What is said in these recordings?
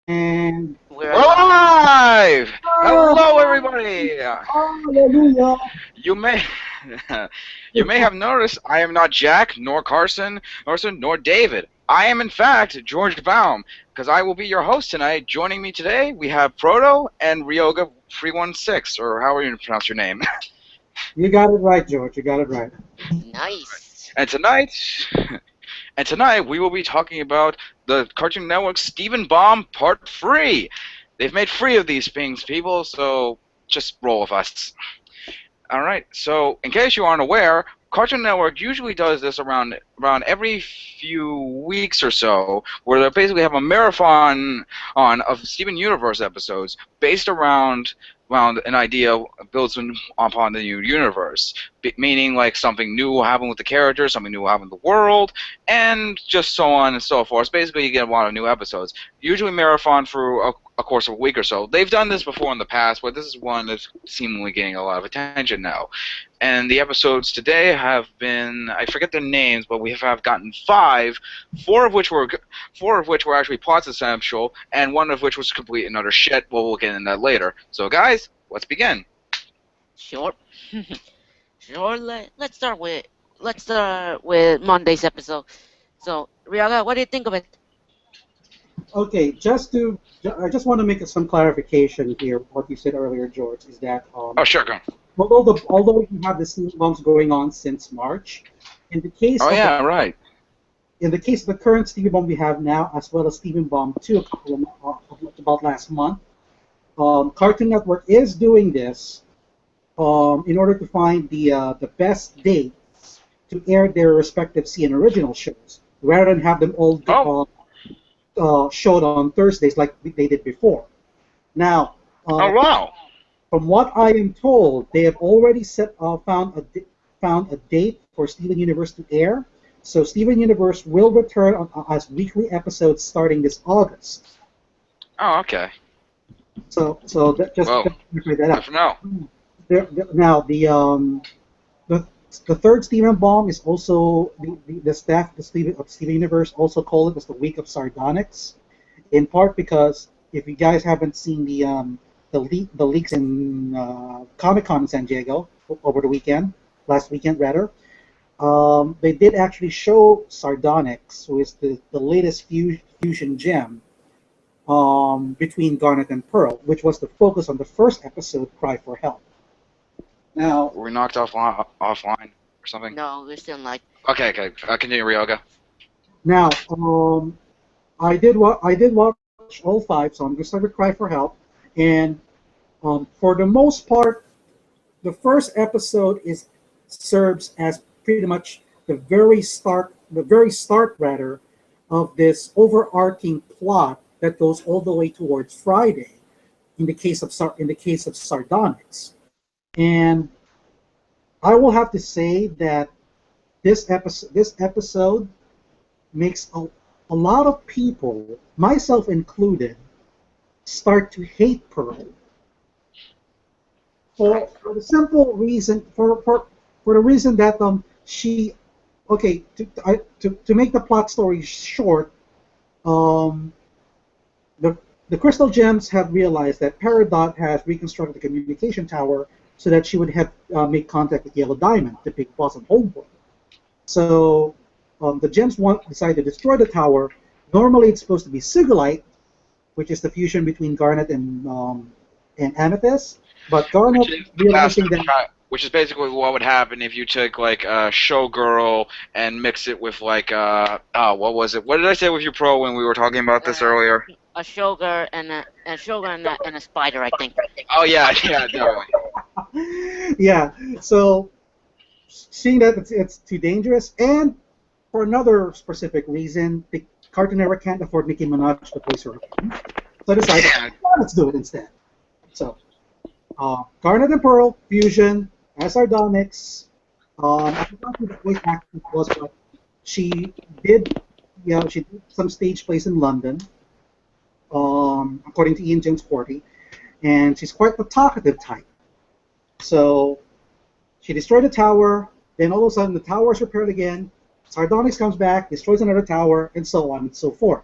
And We're We're alive. live! ah, Hello, everybody! hallelujah! You may you may have noticed I am not Jack, nor Carson, nor David. I am, in fact, George Baum, because I will be your host tonight. Joining me today, we have Proto and Ryoga 316, or however you pronounce your name. You got it right, George. You got it right. Nice. And tonight, we will be talking about the Cartoon Network's Stephen Baum Part 3. They've made 3 of these things, people, so just roll with us. All right. So, in case you aren't aware, Cartoon Network usually does this around every few weeks or so, where they basically have a marathon on of Steven Universe episodes based around an idea built upon the new universe, meaning like something new will happen with the characters, something new will happen in the world, and just so on and so forth. Basically, you get a lot of new episodes. Usually marathon through a course of a week or so. They've done this before in the past, but this is one that's seemingly getting a lot of attention now. And the episodes today have been, I forget their names, but we have gotten 5, four of which were actually plots essential, and one of which was complete and utter shit. Well, we'll get into that later. So, guys, let's begin. Sure. Sure. Let's start with Monday's episode. So, Ryaga, what do you think of it? Okay, I just want to make some clarification here. What you said earlier, George, is that Oh, sure, go. although we have the steam bombs going on since March, in the case Oh, of the yeah, right. in the case of the current Steven Bomb we have now, as well as Steven Bomb 2 about last month, Cartoon Network is doing this in order to find the best date to air their respective CN original shows, rather than have them all Oh, showed on Thursdays like they did before. Now, oh, uh, wow. from what I am told, they have already found a date for Steven Universe to air. So Steven Universe will return as weekly episodes starting this August. Oh, okay. So that, just Well, to clear that good up. for now. Now the the third Steven Bomb is also the staff of Steven Universe also call it as the week of sardonyx, in part because if you guys haven't seen the leaks in Comic Con in San Diego over the weekend, last weekend rather, they did actually show Sardonyx, who is the latest fusion gem between Garnet and Pearl, which was the focus on the first episode, Cry for Help. Now, Were we knocked offline or something? No, we're still like, Okay, okay. Continue, Ryoga. now, I did watch all 5, so I'm going to start with Cry for Help, and for the most part, the first episode is serves as pretty much the very start rather of this overarching plot that goes all the way towards Friday in the case of Sardonyx. And I will have to say that this episode makes a lot of people, myself included, start to hate Pearl for the simple reason for the reason that she okay to make the plot story short, um the crystal gems have realized that Peridot has reconstructed the communication tower so that she would have make contact with Yellow Diamond, the big boss of Homeworld. So the gems decide to destroy the tower. Normally it's supposed to be Sigilite, which is the fusion between Garnet and Amethyst, but Garnet Which is the blaster realizing that which is basically what would happen if you took like a showgirl and mix it with like oh, what was it? What did I say with you, Pro, when we were talking about this uh, earlier? a shogun and a spider, I think. Oh yeah, yeah, definitely. yeah. So seeing that it's too dangerous, and for another specific reason, the Cartoon Network can't afford Nicki Minaj to voice her again. So I decided, Yeah. well, let's do it instead. So Garnet and Pearl fusion as Sardonyx. I forgot who the voice actress was, but she did, she did some stage plays in London, according to Ian James Cordy, and she's quite the talkative type. So she destroyed the tower. Then all of a sudden, the tower is repaired again. Sardonyx comes back, destroys another tower, and so on and so forth.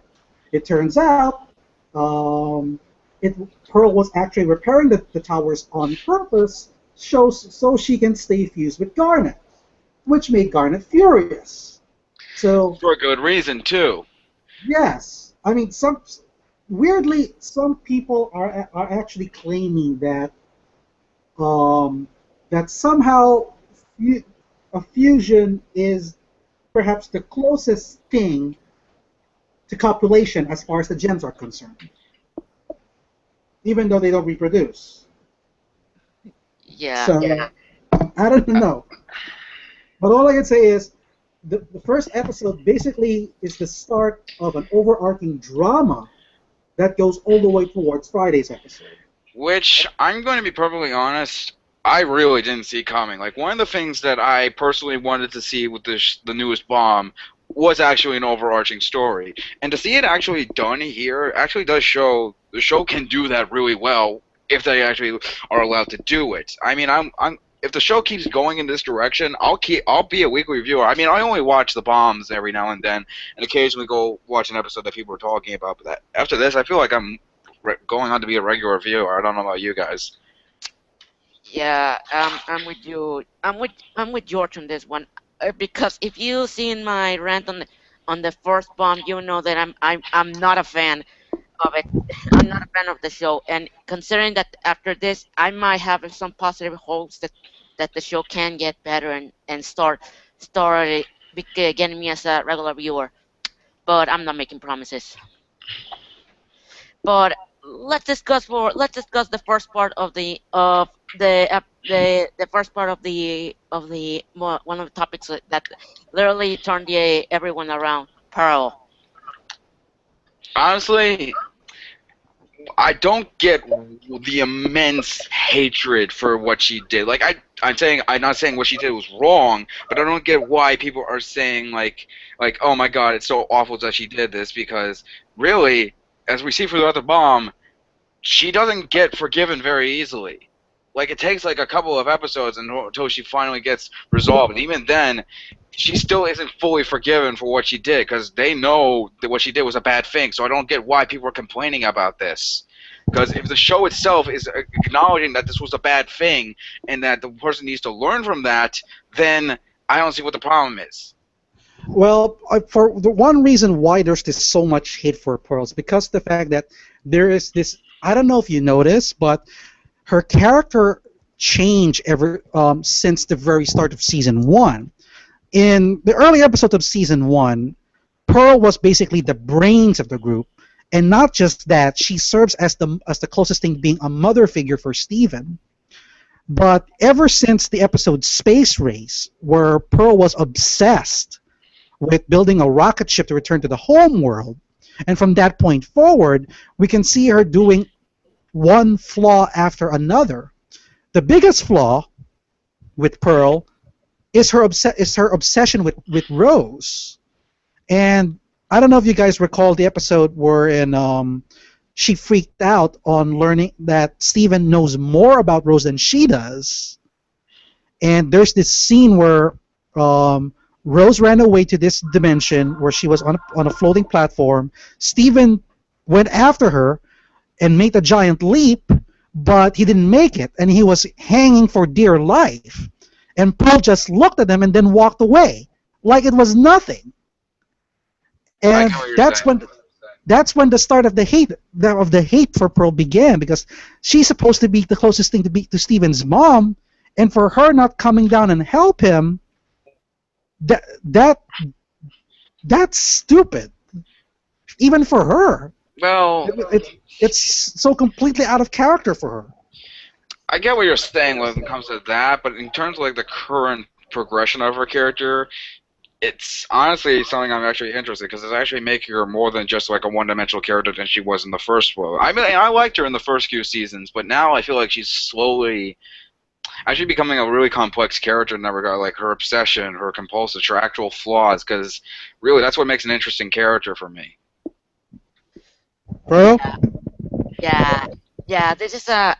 It turns out um, it Pearl was actually repairing the towers on purpose, so she can stay fused with Garnet, which made Garnet furious. So For a good reason too. yes, I mean some people are actually claiming um, that somehow fu- a fusion is perhaps the closest thing to copulation as far as the gems are concerned, even though they don't reproduce. Yeah. So I don't know. But all I can say is the first episode basically is the start of an overarching drama that goes all the way towards Friday's episode. Which I'm going to be perfectly honest, I really didn't see coming. Like one of the things that I personally wanted to see with the newest bomb was actually an overarching story, and to see it actually done here actually does show the show can do that really well if they actually are allowed to do it. I mean, I'm if the show keeps going in this direction, I'll be a weekly reviewer. I mean, I only watch the bombs every now and then, and occasionally go watch an episode that people are talking about. But after this, I feel like I'm going on to be a regular viewer. I don't know about you guys. Yeah, I'm with you. I'm with George on this one, because if you seen my rant on the first bomb, you know that I'm not a fan of it. I'm not a fan of the show, and considering that after this, I might have some positive hopes that the show can get better and start getting me as a regular viewer. But I'm not making promises. But let's discuss the first part of the first part of the one of the topics that literally turned everyone around. Pearl. Honestly, I don't get the immense hatred for what she did. Like I'm not saying what she did was wrong, but I don't get why people are saying like oh my god, it's so awful that she did this because really, as we see throughout the bomb, she doesn't get forgiven very easily. Like it takes like a couple of episodes until she finally gets resolved, and even then, she still isn't fully forgiven for what she did because they know that what she did was a bad thing. So I don't get why people are complaining about this. Because if the show itself is acknowledging that this was a bad thing and that the person needs to learn from that, then I don't see what the problem is. Well, for the one reason why there's this so much hate for Pearl is because the fact that there is this. I don't know if you noticed, but her character changed since the very start of season one. In the early episodes of season one, Pearl was basically the brains of the group, and not just that, she serves as the closest thing to being a mother figure for Steven. But ever since the episode Space Race, where Pearl was obsessed with building a rocket ship to return to the home world, and from that point forward, we can see her doing one flaw after another. The biggest flaw with Pearl is her obsession with Rose. And I don't know if you guys recall the episode wherein she freaked out on learning that Steven knows more about Rose than she does. And there's this scene where Rose ran away to this dimension where she was on a floating platform. Steven went after her and made a giant leap, but he didn't make it, and he was hanging for dear life. And Pearl just looked at him and then walked away, like it was nothing. I And get what you're that's saying. when the start of the hate for Pearl began, because she's supposed to be the closest thing to Steven's mom, and for her not coming down and help him, that that that's stupid, even for her. Well, It's so completely out of character for her. I get what you're saying when it comes to that, but in terms of like the current progression of her character, it's honestly something I'm actually interested because it's actually making her more than just like a one-dimensional character than she was in the first one. I mean, I liked her in the first few seasons, but now I feel like she's slowly actually becoming a really complex character in that regard, like her obsession, her compulsive, her actual flaws, because really that's what makes an interesting character for me. Bro? Yeah, yeah. This is a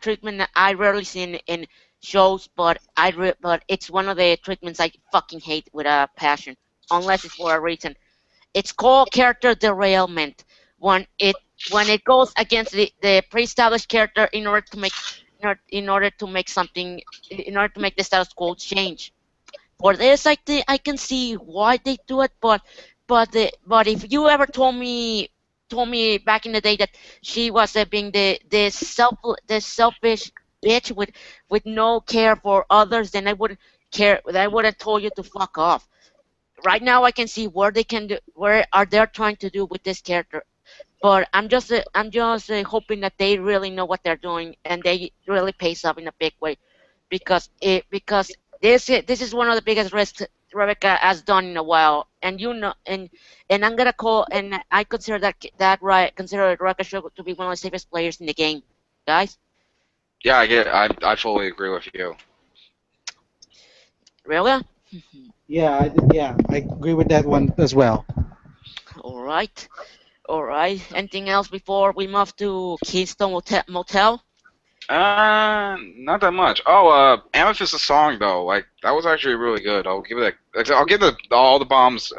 treatment that I rarely see in shows, but but it's one of the treatments I fucking hate with a passion, unless it's for a reason. it's called character derailment when it goes against the pre-established character in order to make something in order to make the status quo change. For this, I can see why they do it, but if you ever told me back in the day that she was being the selfish bitch with no care for others, then I wouldn't care. I would have told you to fuck off. Right now, I can see where are they trying to do with this character. But I'm just hoping that they really know what they're doing and they really pays off in a big way, because this is one of the biggest risks Rebecca has done in a while, and I'm gonna call and I consider consider Rebecca Sugar to be one of the safest players in the game, guys. Yeah, I fully agree with you. Really? I agree with that one as well. All right, all right. Anything else before we move to Keystone Motel? Not that much. Oh, Amethyst's song though, like that was actually really good. I'll give it I'll give all the bombs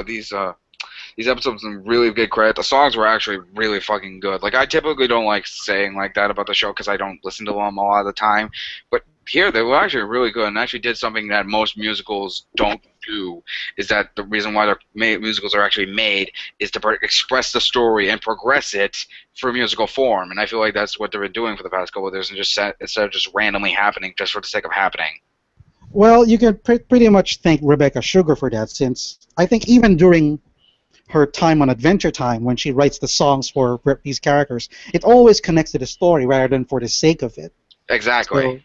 these episodes some really good credit. The songs were actually really fucking good. Like I typically don't like saying like that about the show because I don't listen to them a lot of the time, but here they were actually really good and actually did something that most musicals don't do. Is that the reason why musicals are actually made is to express the story and progress it for musical form, and I feel like that's what they've been doing for the past couple of years, and instead of just randomly happening just for the sake of happening. Well, you can pretty much thank Rebecca Sugar for that, since I think even during her time on Adventure Time, when she writes the songs for these characters, it always connects to the story rather than for the sake of it. Exactly.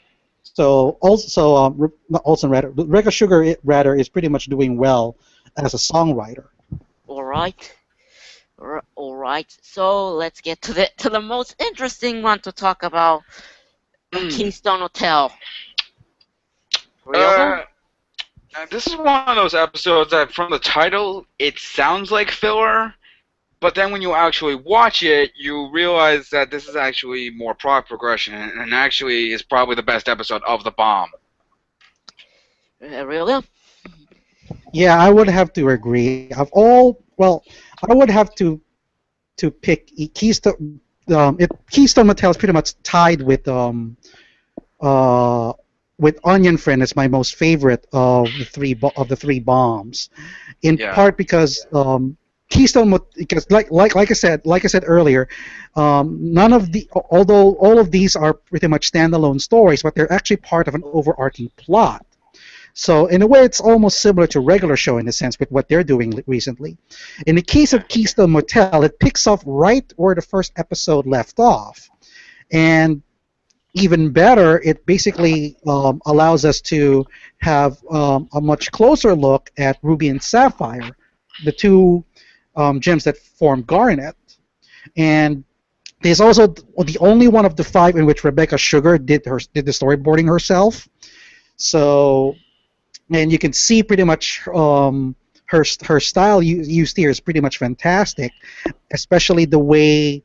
So Rebecca Sugar rather is pretty much doing well as a songwriter. All right. All right. So let's get to the most interesting one to talk about, Keystone Hotel. This is one of those episodes that, from the title, it sounds like filler, but then when you actually watch it, you realize that this is actually more plot progression, and actually is probably the best episode of The Bomb. Really? Yeah, I would have to agree. I would have to pick Keystone. Keystone Motel is pretty much tied with Onion Friend as my most favorite of the three bombs, in part because because like I said earlier, although all of these are pretty much standalone stories, but they're actually part of an overarching plot. So in a way, it's almost similar to regular show in a sense with what they're doing recently. In the case of Keystone Motel, it picks up right where the first episode left off, and even better, it basically allows us to have a much closer look at Ruby and Sapphire, the two gems that form Garnet. And there's also the only one of the five in which Rebecca Sugar did the storyboarding herself. So, and you can see pretty much her style used here is pretty much fantastic, especially the way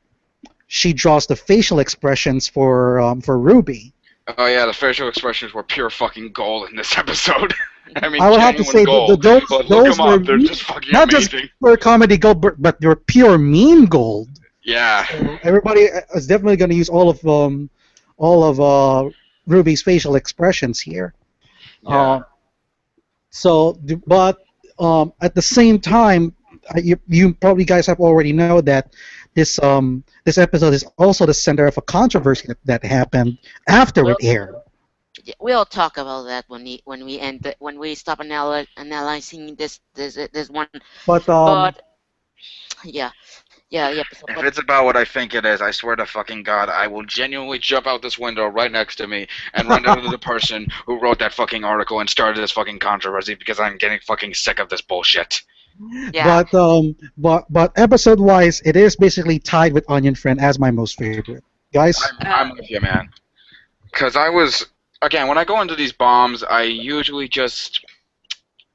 she draws the facial expressions for Ruby. Oh yeah, the facial expressions were pure fucking gold in this episode. I mean, I would have to say gold. those were they're just fucking not amazing. just for comedy gold, but they're pure mean gold. Yeah. So everybody is definitely going to use all of Ruby's facial expressions here. Yeah. But at the same time, you probably guys have already know that this episode is also the center of a controversy that happened after it aired. We'll talk about that when we stop analyzing this one. But yeah. If it's about what I think it is, I swear to fucking God, I will genuinely jump out this window right next to me and run into the person who wrote that fucking article and started this fucking controversy because I'm getting fucking sick of this bullshit. Yeah. But episode-wise, it is basically tied with Onion Friend as my most favorite. Guys? I'm with you, man. Because again, when I go into these bombs, I usually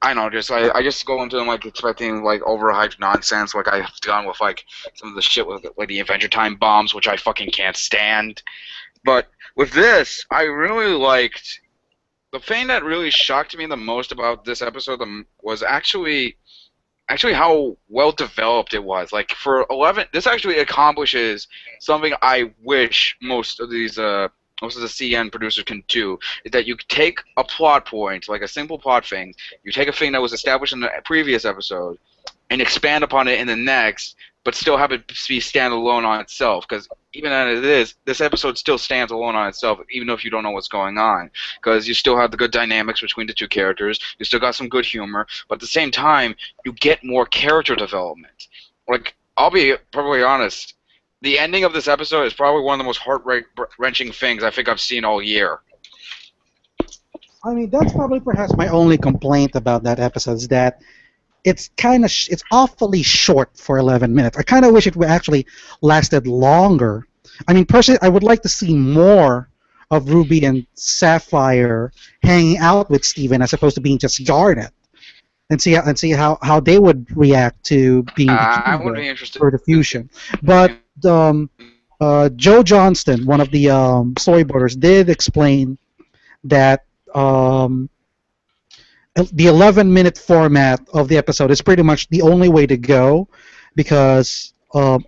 I just go into them like expecting like overhyped nonsense, like I've done with like some of the shit with like the Adventure Time bombs, which I fucking can't stand. But with this, I really liked the thing that really shocked me the most about this episode was actually actually how well developed it was. Like for 11, this actually accomplishes something I wish most of the CN producers can do, is that you take a plot point, like a simple plot thing, you take a thing that was established in the previous episode, and expand upon it in the next, but still have it be standalone on itself. Because even as it is, this episode still stands alone on itself, even if you don't know what's going on. Because you still have the good dynamics between the two characters, you still got some good humor, but at the same time, you get more character development. Like, I'll be perfectly honest, the ending of this episode is probably one of the most heart-wrenching things I think I've seen all year. I mean, that's probably perhaps my only complaint about that episode is that it's kind of it's awfully short for 11 minutes. I kind of wish it would actually lasted longer. I mean, personally, I would like to see more of Ruby and Sapphire hanging out with Steven as opposed to being just guarded, and see how they would react to being I would be interested for the fusion. But Joe Johnston, one of the storyboarders, did explain that the 11-minute format of the episode is pretty much the only way to go, because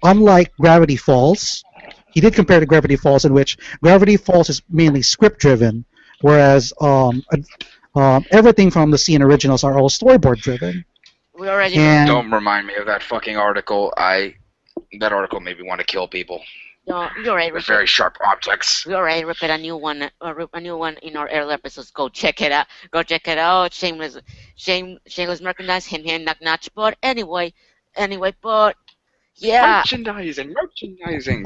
unlike Gravity Falls, he did compare to Gravity Falls, in which Gravity Falls is mainly script-driven, whereas everything from the CN originals are all storyboard-driven. We already Don't remind me of that fucking article. That article made me want to kill people. no, you already With very sharp objects. we already repeat a new one in our earlier episodes. Go check it out. Go check it out. Shameless merchandise. Hint, knock, notch. But anyway, but yeah. Merchandising,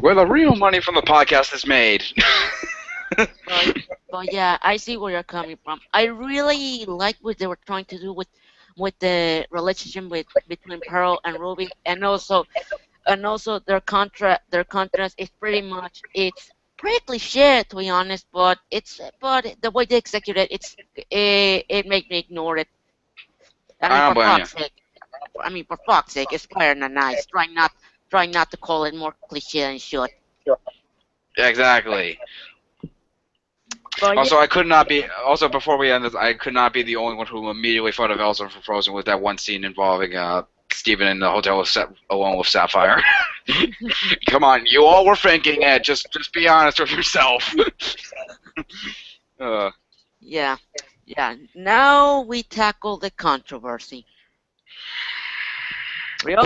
where the real money from the podcast is made. But yeah, I see where you're coming from. I really like what they were trying to do with the relationship between Pearl and Ruby, and also their contrast is it's pretty cliche, to be honest, but the way they execute it, it made me ignore it. I don't blame you. For fuck's sake, it's fair and nice. Try not to call it more cliche and shit. Exactly. But Also, I could not be. Also, before we end this, I could not be the only one who immediately thought of Elsa from Frozen with that one scene involving Steven in the hotel alone with Sapphire. Come on, you all were thinking it. Just be honest with yourself. yeah. Now we tackle the controversy.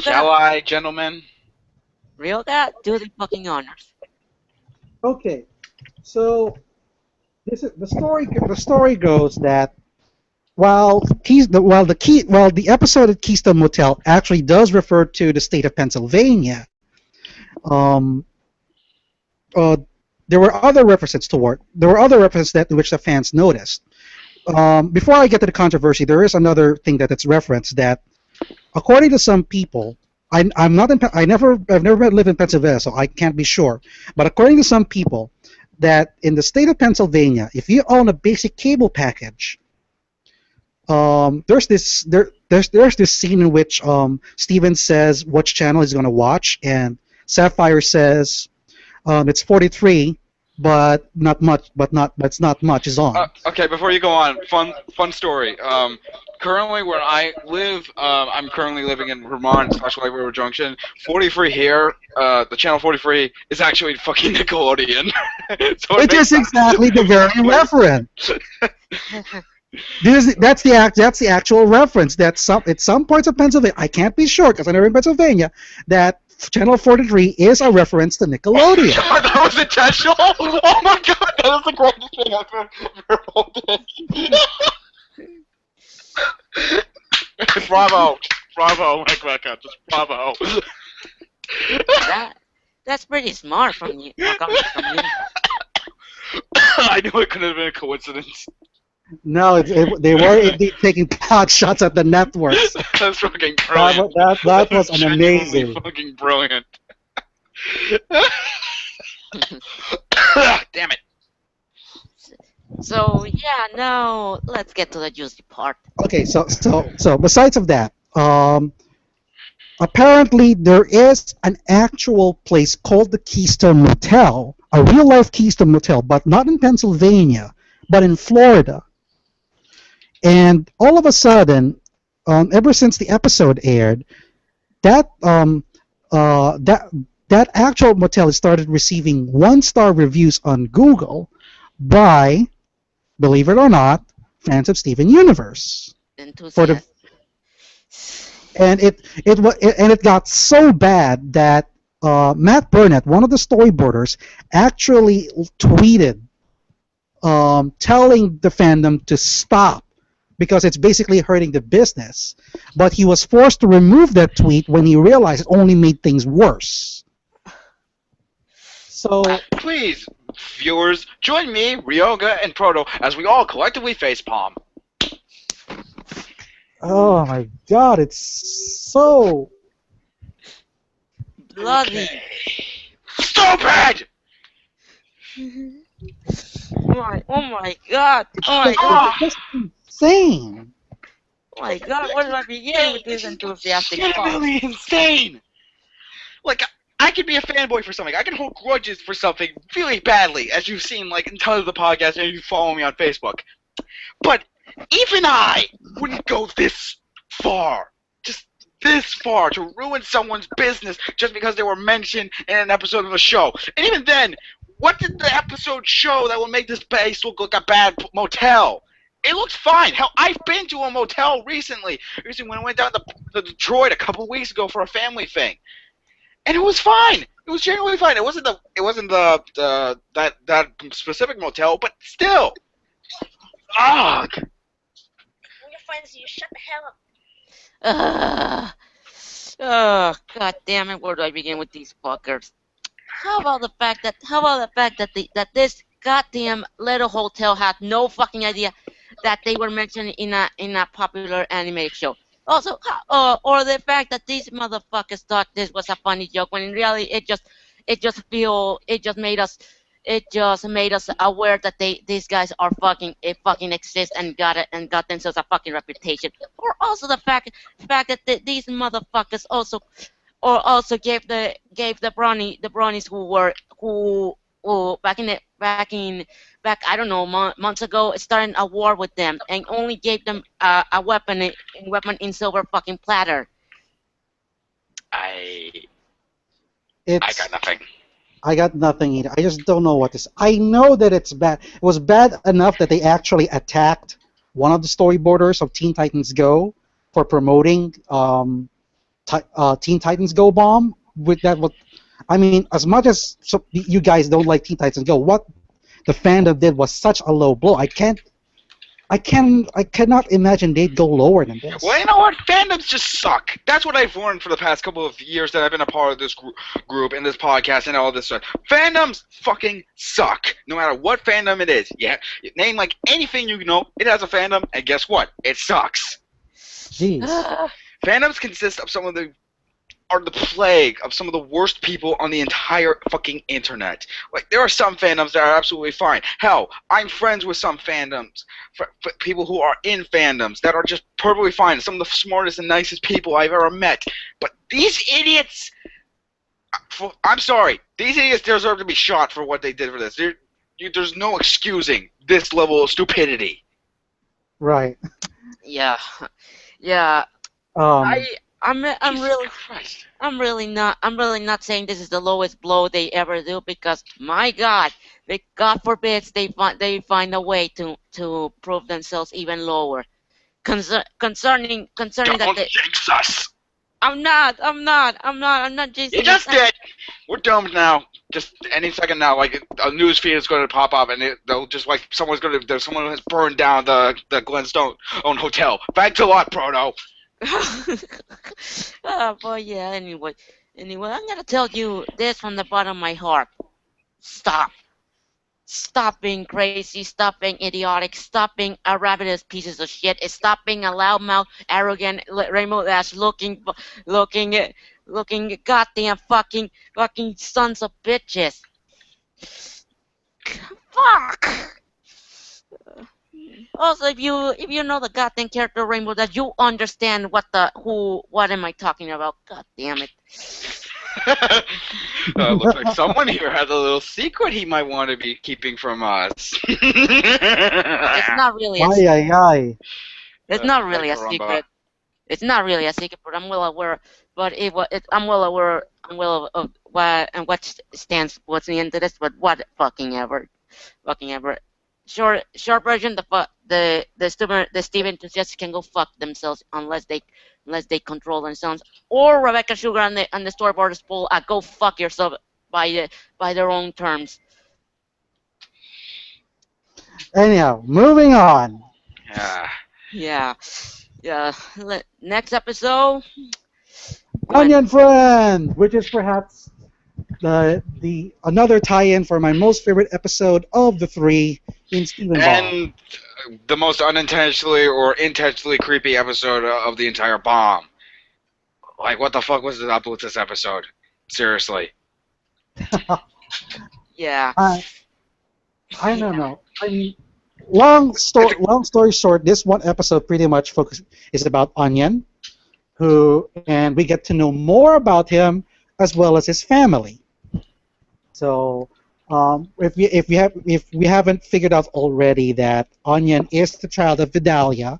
Shall I, gentlemen? Ryoga, do the fucking honors. Okay, so the story goes that while the episode at Keystone Motel actually does refer to the state of Pennsylvania, there were other references that which the fans noticed. Before I get to the controversy, there is another thing that's referenced that, according to some people, I've never lived in Pennsylvania, so I can't be sure. But according to some people, that in the state of Pennsylvania, if you own a basic cable package, there's this scene in which Steven says which channel he's going to watch, and Sapphire says it's 43, but it's not much is on. Okay, before you go on, fun story. Currently, where I live, I'm currently living in Vermont, / River Junction. 43 here, the channel 43 is actually fucking Nickelodeon. So it is exactly the very reference. That's the actual reference. At some parts of Pennsylvania, I can't be sure because I never in Pennsylvania, that channel 43 is a reference to Nickelodeon. Oh my God, that was intentional! Oh my God, that is the greatest thing I've ever heard. Bravo, Mike Becca, just bravo. That's pretty smart from you. I knew it couldn't have been a coincidence. No, they were indeed taking pot shots at the networks. That's fucking brilliant. That was an amazing. Fucking brilliant. Damn it. So yeah, now let's get to the juicy part. Okay, so besides of that, apparently there is an actual place called the Keystone Motel, a real life Keystone Motel, but not in Pennsylvania, but in Florida. And all of a sudden, ever since the episode aired, that uh, that that actual motel started receiving one-star reviews on Google by, believe it or not, fans of Steven Universe. For the Enthusiast. and it got so bad that Matt Burnett, one of the storyboarders, actually tweeted telling the fandom to stop because it's basically hurting the business. But he was forced to remove that tweet when he realized it only made things worse. So, Please, viewers, join me, Ryoga, and Proto as we all collectively facepalm. oh my god, it's so. Bloody. Stupid! Oh my god. Oh my god. It's just insane. Oh my god. Where do I begin with this enthusiastic talk? Legitimately insane! Like, I could be a fanboy for something. I can hold grudges for something really badly, as you've seen, like, in tons of the podcast and you follow me on Facebook. But even I wouldn't go this far. Just this far to ruin someone's business just because they were mentioned in an episode of a show. And even then, what did the episode show that will make this place look like a bad motel? It looks fine. Hell, I've been to a motel recently. When I went down to Detroit a couple weeks ago for a family thing. And it was fine. It was genuinely fine. It wasn't that specific motel, but still. Ugh. Your friends, you shut the hell up. Oh, god damn it, where do I begin with these fuckers? How about the fact that that this goddamn little hotel had no fucking idea that they were mentioned in a popular anime show. Also, or the fact that these motherfuckers thought this was a funny joke when in reality it just made us aware that these guys are fucking exist and got themselves a fucking reputation. Or also the fact that these motherfuckers also gave the bronies who back I don't know months ago starting a war with them and only gave them a weapon in silver fucking platter. I It's got nothing. I got nothing either. I just don't know what this. I know that it's bad. It was bad enough that they actually attacked one of the storyboarders of Teen Titans Go for promoting Teen Titans Go Bomb. With that, I mean, as much as you guys don't like Teen Titans Go, what the fandom did was such a low blow. I cannot imagine they'd go lower than this. Well, you know what? Fandoms just suck. That's what I've learned for the past couple of years that I've been a part of this group and this podcast and all this stuff. Fandoms fucking suck. No matter what fandom it is. Yeah, name like anything you know, it has a fandom, and guess what? It sucks. Jeez. Fandoms consist of are the plague of some of the worst people on the entire fucking internet. Like, there are some fandoms that are absolutely fine. Hell, I'm friends with some fandoms, people who are in fandoms that are just perfectly fine. Some of the smartest and nicest people I've ever met. But these idiots, I'm sorry, these idiots deserve to be shot for what they did for this. There's no excusing this level of stupidity. Right. Yeah. I'm really not saying this is the lowest blow they ever do, because my God, God forbids they find a way to prove themselves even lower. Concerning Don't that jinx us. I'm not jinxing. You just did. We're doomed now. Just any second now, like a news feed is going to pop up, and they'll just like someone has burned down the Glenstone hotel. Thanks a lot, Proto. But yeah. Anyway, I'm gonna tell you this from the bottom of my heart. Stop being crazy. Stop being idiotic. Stop being a ravenous pieces of shit. Stop being a loudmouth, arrogant, rainbow ass looking goddamn fucking sons of bitches. Fuck. Also, if you know the goddamn character Rainbow, that you understand what am I talking about? God damn it. Looks like someone here has a little secret he might want to be keeping from us. It's not really a Ay, ay, ay. It's not really a Caramba. secret. It's not really a secret, but I'm well aware. But I'm well aware. I'm well of what and what's the end to this. But what fucking ever. Short version. The Steven enthusiasts can go fuck themselves unless they control themselves. Or Rebecca Sugar and the storyboarders pull a go fuck yourself by their own terms. Anyhow, moving on. Yeah. Yeah. Next episode. Onion Friend, which is perhaps the another tie-in for my most favorite episode of the three in Steven Ball. And the most unintentionally or intentionally creepy episode of the entire bomb. Like, what the fuck was up with this episode? Seriously. Yeah. I don't know. I mean, long story short, this one episode pretty much is about Onion, and we get to know more about him as well as his family. So, if we haven't figured out already that Onion is the child of Vidalia,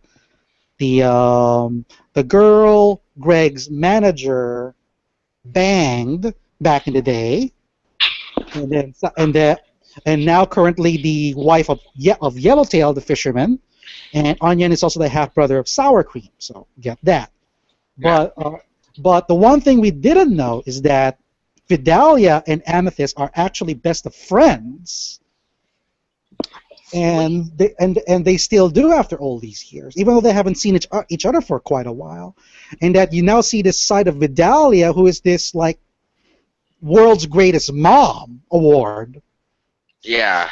the girl Greg's manager banged back in the day, and now currently the wife of Yellowtail the fisherman, and Onion is also the half brother of Sour Cream. So get that. Yeah. But the one thing we didn't know is that Vidalia and Amethyst are actually best of friends, and they still do after all these years, even though they haven't seen each other for quite a while. And that you now see this side of Vidalia, who is this like world's greatest mom award. Yeah.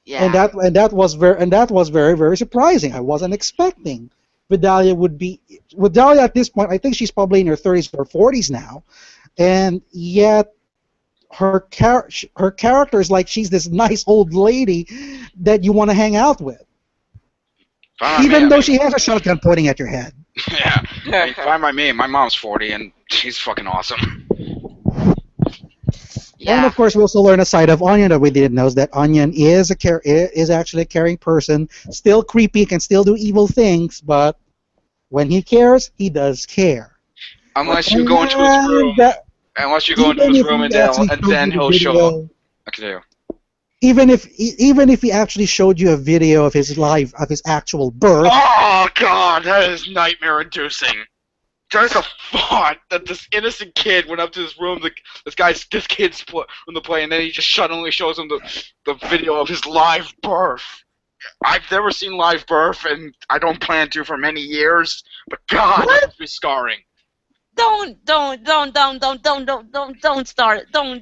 Yeah. And that was very very surprising. I wasn't expecting Vidalia would be. Vidalia at this point, I think she's probably in her 30s or 40s now, and yet her character is like she's this nice old lady that you want to hang out with, even though she has a shotgun pointing at your head. Yeah. I mean, fine by me. My mom's 40 and she's fucking awesome. Yeah. And of course, we also learn a side of Onion that we didn't know, is that Onion is actually a caring person, still creepy, can still do evil things, but when he cares, he does care. Unless you go into his room. Unless you go into his room and then he'll show up. Okay. Even if he actually showed you a video of his actual birth. Oh god, that is nightmare inducing. Just a thought that this innocent kid went up to this room, this kid's room to play, and then he just suddenly shows him the video of his live birth. I've never seen live birth, and I don't plan to for many years. But God, that must be scarring. Don't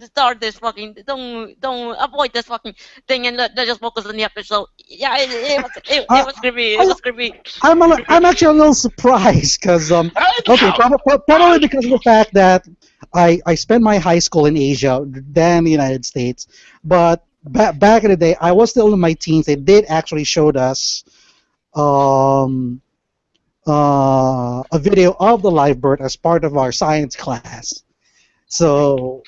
start this fucking, don't avoid this fucking thing and let's just focus on the episode. Yeah, it was creepy. It was creepy. I'm actually a little surprised because probably because of the fact that I spent my high school in Asia, then the United States, but back in the day I was still in my teens. They did actually showed us a video of the live birth as part of our science class. So,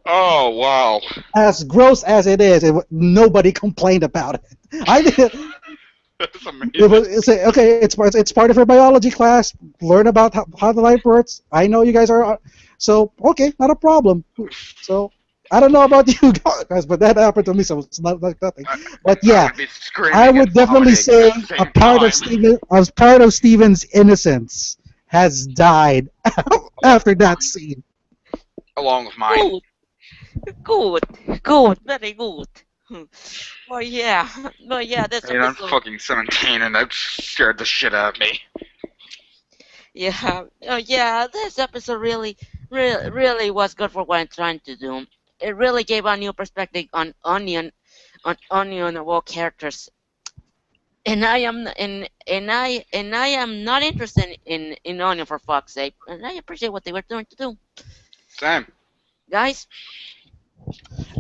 oh wow! As gross as it is, nobody complained about it. I did. That's amazing. It's part of her biology class. Learn about how the life works. I know you guys are, so okay, not a problem. So I don't know about you guys, but that happened to me, so it's not like nothing. But yeah, I would definitely say a part of Steven's innocence has died after that scene. Along with mine. Good, very good. But yeah, this episode. I'm fucking 17 and that scared the shit out of me. Yeah, this episode really was good for what I'm trying to do. It really gave a new perspective on Onion of all characters. And I am not interested in Onion, for fuck's sake. And I appreciate what they were trying to do. Same. Guys.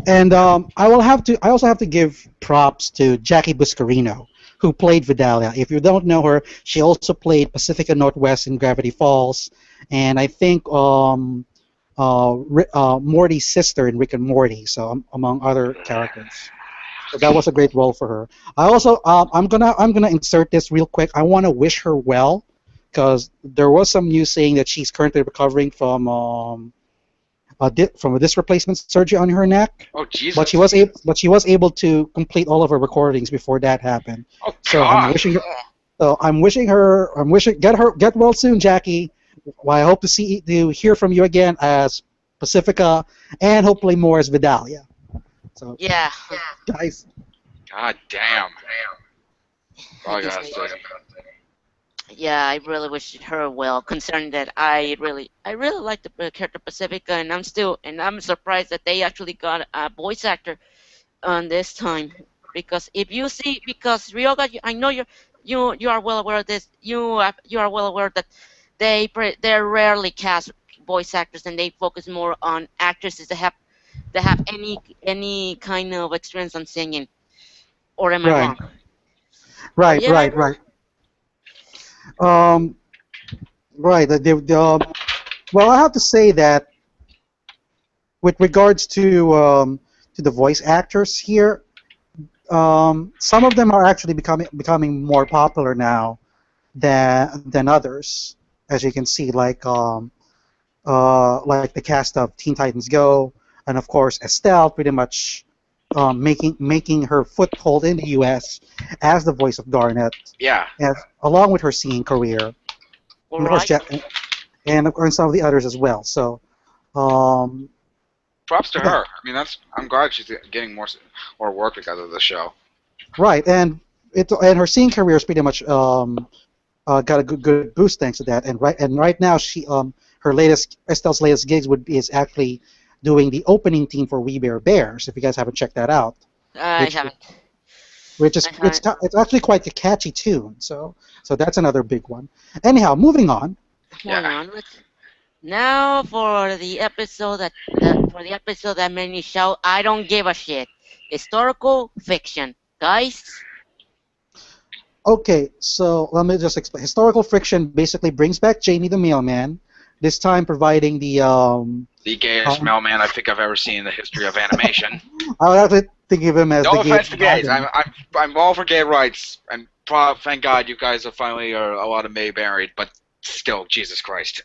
And I also have to give props to Jackie Buscarino, who played Vidalia. If you don't know her, she also played Pacifica Northwest in Gravity Falls, and I think Morty's sister in Rick and Morty. So among other characters. So that was a great role for her. I also I'm gonna insert this real quick. I want to wish her well, because there was some news saying that she's currently recovering from from a disc replacement surgery on her neck. Oh Jesus! But she was able to complete all of her recordings before that happened. Oh So God! I'm wishing her get well soon, Jackie. Well, I hope to hear from you again as Pacifica, and hopefully more as Vidalia. So Yeah. guys, God damn! Oh, I Yes, gotta say. Yeah, I really wish her well. Concerning that, I really like the character Pacifica, and I'm surprised that they actually got a voice actor on this time. Because because Ryoga, I know you are well aware of this. You are well aware that they rarely cast voice actors, and they focus more on actresses that have any kind of experience on singing. Or am I right, wrong? Or right, yeah, right, right. Um, right. Well, I have to say that with regards to the voice actors here, some of them are actually becoming more popular now than others, as you can see, like the cast of Teen Titans Go, and of course Estelle, pretty much making her foothold in the U.S. as the voice of Garnet, Yeah. along with her singing career, all and of course right. and of course some of the others as well. So, um, Props to yeah, her. I mean, I'm glad she's getting more work because of the show. right, and her singing career is pretty much got a good boost thanks to that. And right now her latest Estelle's latest gigs is actually doing the opening theme for We Bear Bears. If you guys haven't checked that out, I which haven't. which is I haven't. it's actually quite a catchy tune. So that's another big one. Anyhow, moving on. Moving Yeah. on. Now for the episode that made me shout, I don't give a shit. Historical fiction, guys. Okay, so let me just explain. Historical Friction basically brings back Jamie the Mailman, this time providing The gayest mailman I think I've ever seen in the history of animation. I would actually think of him as No the gay offense to gays. dragon. I'm all for gay rights, and thank God you guys are finally allowed to be married. But still, Jesus Christ.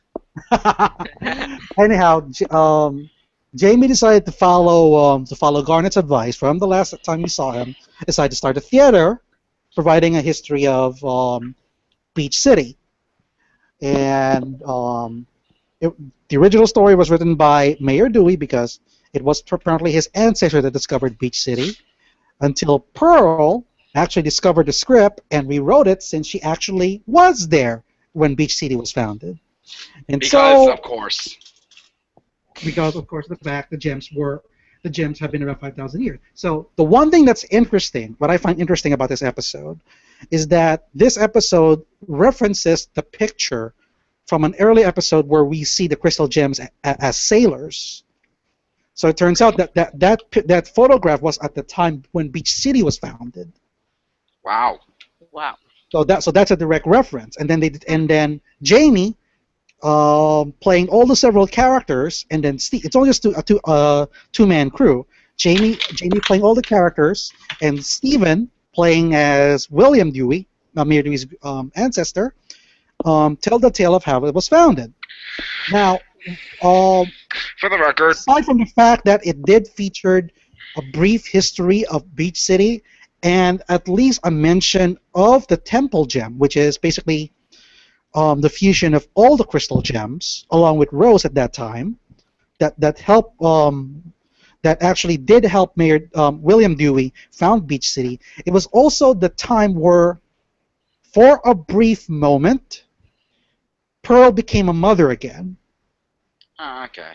Anyhow, Jamie decided to follow Garnet's advice from the last time we saw him. Decided to start a theater, providing a history of Beach City, and the original story was written by Mayor Dewey because it was apparently his ancestor that discovered Beach City. Until Pearl actually discovered the script and rewrote it, since she actually was there when Beach City was founded. And Because of course. because of course the fact the gems have been around 5,000 years. So the one thing that's interesting, what I find interesting about this episode, is that this episode references the picture from an early episode where we see the crystal gems as sailors. So it turns out that photograph was at the time when Beach City was founded. Wow. Wow. So that's a direct reference. And then Jamie playing all the several characters, and then Steve. It's only just a two-man crew. Jamie playing all the characters, and Steven playing as William Dewey, Mayor Dewey's ancestor, tell the tale of how it was founded. Now, For the record, aside from the fact that it did feature a brief history of Beach City and at least a mention of the Temple Gem, which is basically the fusion of all the crystal gems, along with Rose at that time, that helped that actually did help Mayor William Dewey found Beach City. It was also the time where, for a brief moment, Pearl became a mother again. okay.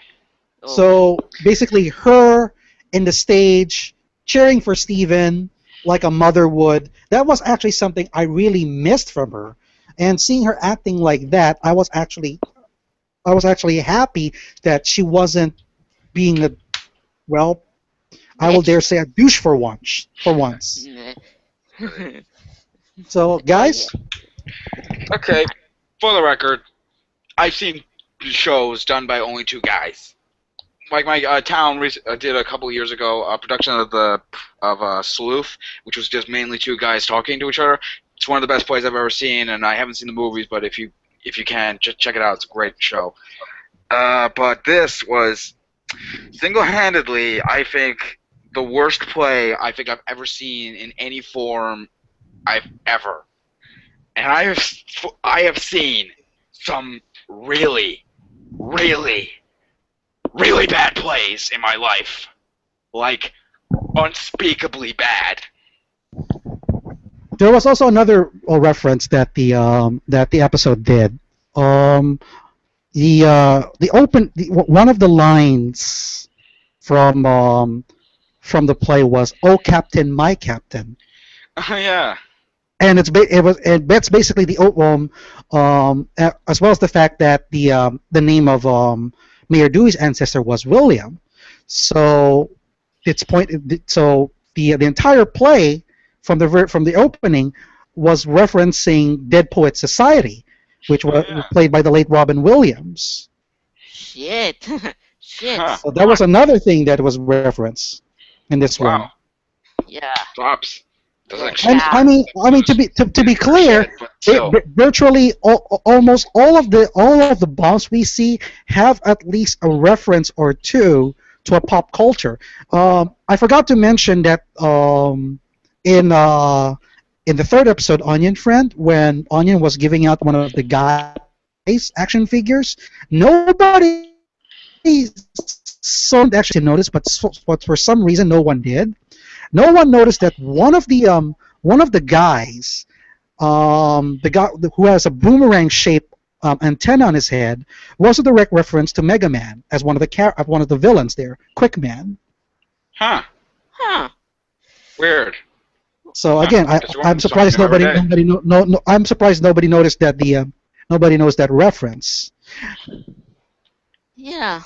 Oh. So basically, her in the stage cheering for Steven like a mother would. That was actually something I really missed from her. And seeing her acting like that, I was actually happy that she wasn't being I will dare say a douche for once. So, guys, Okay. For the record, I've seen shows done by only two guys. Like my town did a couple of years ago a production of Sleuth, which was just mainly two guys talking to each other. It's one of the best plays I've ever seen, and I haven't seen the movies, but if you if you can, just check it out. It's a great show. But this was single-handedly, I think, the worst play I think I've ever seen in any form I've ever. And I have seen some really, really, really bad plays in my life. Like, unspeakably bad. There was also another reference that the episode did. One of the lines from the play was "Oh Captain, my Captain," Yeah. and that's basically as well as the fact that the name of Mayor Dewey's ancestor was William. So the entire play from the opening was referencing Dead Poets Society, which was played by the late Robin Williams. Shit. Shit. Huh. So that was another thing that was referenced in this one. Wow. Yeah. Props. Doesn't And, explain I mean to be clear, shit, but still. virtually almost all of the bombs we see have at least a reference or two to a pop culture. I forgot to mention that in the third episode, Onion Friend, when Onion was giving out one of the guys' action figures, nobody saw it actually notice, but for some reason no one did. No one noticed that one of the guys, the guy who has a boomerang-shaped antenna on his head, was a direct reference to Mega Man as one of the villains there, Quick Man. Huh. Huh. Weird. So again, Just I'm surprised something I read. I'm surprised nobody noticed that nobody knows that reference. Yeah.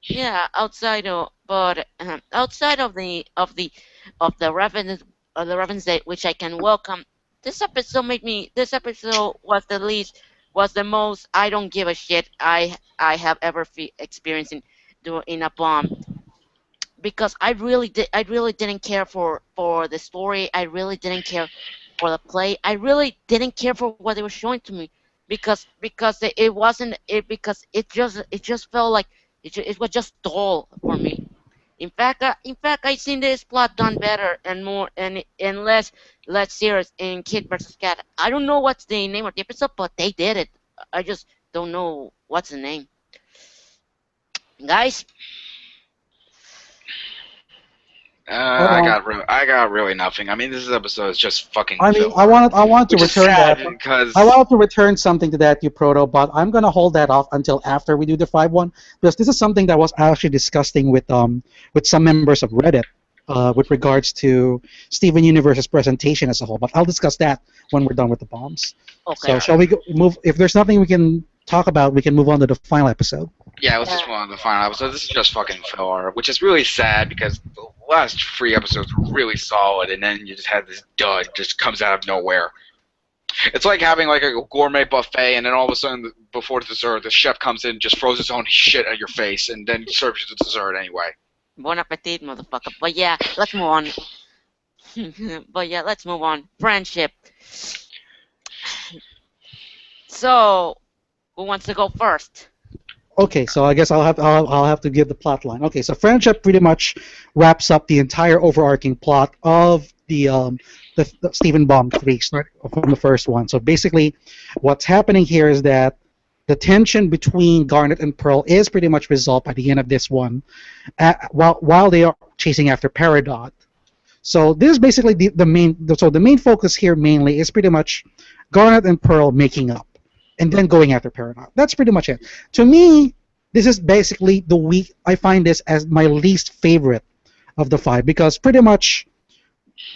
Yeah. Outside of the reference that which I can welcome. This episode was the most I don't give a shit I have ever experienced in a bomb, because I really didn't care for the story. I really didn't care for the play. I really didn't care for what they were showing to me, because it wasn't it because it just felt like it was just dull for me. I seen this plot done better and more and less serious in Kid vs. Cat. I don't know what's the name of the episode, but they did it. I just don't know what's the name. Guys, I got really nothing. I mean, this episode is just fucking. I mean, filler. I want to Which is return sad that. because I wanted to return something to that, you proto, but I'm gonna hold that off until after we do the 5-1, because this is something that was actually discussing with some members of Reddit with regards to Steven Universe's presentation as a whole. But I'll discuss that when we're done with the bombs. okay. So shall we move? If there's nothing we can talk about, we can move on to the final episode. yeah, let's just move on to the final episode. This is just fucking filler, which is really sad because the last 3 episodes were really solid, and then you just had this dud just comes out of nowhere. It's like having like a gourmet buffet, and then all of a sudden, before the dessert, the chef comes in, and just throws his own shit at your face, and then serves you the dessert anyway. Bon appetit, motherfucker. But yeah, let's move on. Let's move on. Friendship. So, who wants to go first? Okay, so I guess I'll have to give the plot line. Okay, so friendship pretty much wraps up the entire overarching plot of the Stephen Bomb 3, start from the first one. So basically, what's happening here is that the tension between Garnet and Pearl is pretty much resolved by the end of this one, while they are chasing after Peridot. So this is basically the main focus here mainly is pretty much Garnet and Pearl making up, and then going after Peridot. That's pretty much it. To me, this is basically I find this as my least favorite of the 5, because pretty much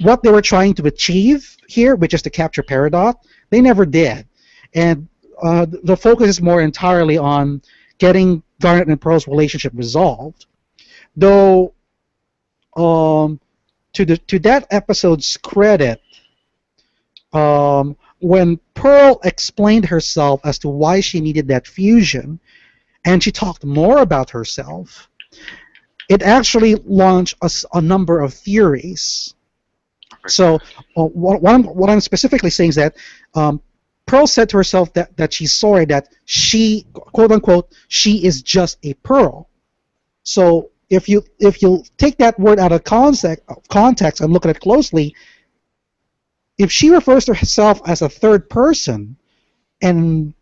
what they were trying to achieve here, which is to capture Peridot, they never did. And the focus is more entirely on getting Garnet and Pearl's relationship resolved. Though, to that episode's credit, when Pearl explained herself as to why she needed that fusion, and she talked more about herself, it actually launched a number of theories. So what I'm specifically saying is that Pearl said to herself that she's sorry that she, quote unquote, she is just a pearl. So if you take that word out of context and look at it closely, if she refers to herself as a third person, and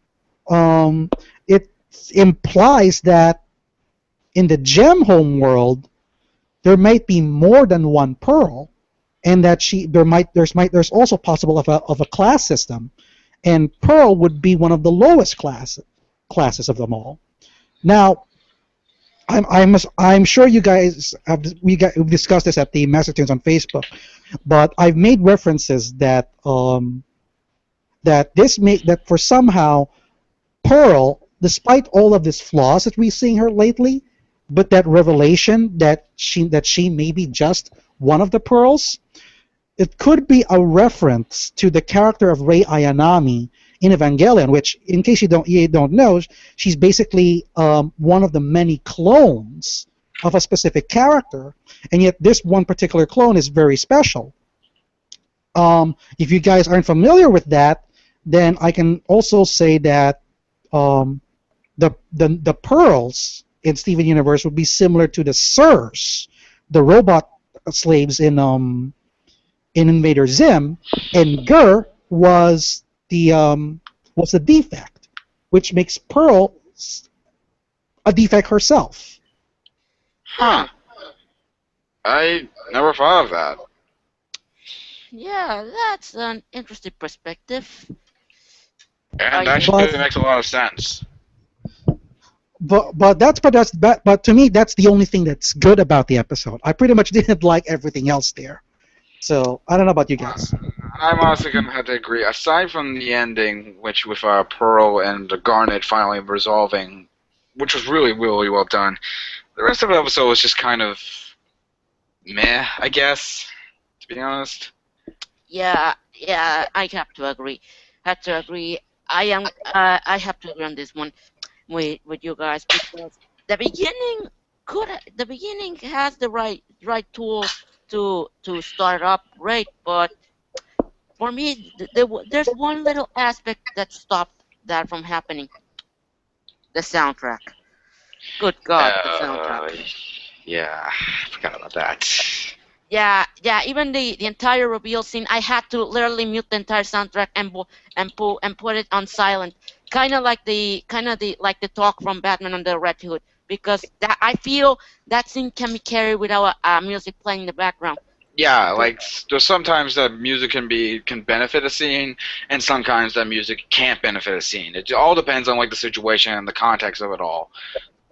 it implies that in the gem home world there might be more than one pearl, and that there's also possible of a class system, and pearl would be one of the lowest classes of them all. Now, I'm sure you guys we've discussed this at the Master Tunes on Facebook, but I've made references that that for somehow Pearl, despite all of these flaws that we've seen her lately, but that revelation that she may be just one of the pearls, it could be a reference to the character of Rei Ayanami in Evangelion, which, in case you don't know, she's basically one of the many clones of a specific character, and yet this one particular clone is very special. If you guys aren't familiar with that, then I can also say that the pearls in Steven Universe would be similar to the Sirs, the robot slaves in Invader Zim, and Gur was the defect, which makes Pearl a defect herself. Huh. I never thought of that. Yeah, that's an interesting perspective. And actually, it makes a lot of sense. But to me, that's the only thing that's good about the episode. I pretty much didn't like everything else there. So I don't know about you guys. I'm honestly gonna have to agree. Aside from the ending, which with Pearl and Garnet finally resolving, which was really, really well done, the rest of the episode was just kind of meh, I guess, to be honest. Yeah, I have to agree. I have to agree on this one with you guys, because the beginning has the right tools to start up great, but for me there's one little aspect that stopped that from happening. The soundtrack. Good God, the soundtrack. Yeah, I forgot about that. Yeah, even the entire reveal scene, I had to literally mute the entire soundtrack and put it on silent, kind of like the talk from Batman on the Red Hood, because that I feel that scene can be carried without music playing in the background. Yeah, like there's sometimes that music can benefit a scene, and sometimes that music can't benefit a scene. It all depends on like the situation and the context of it all.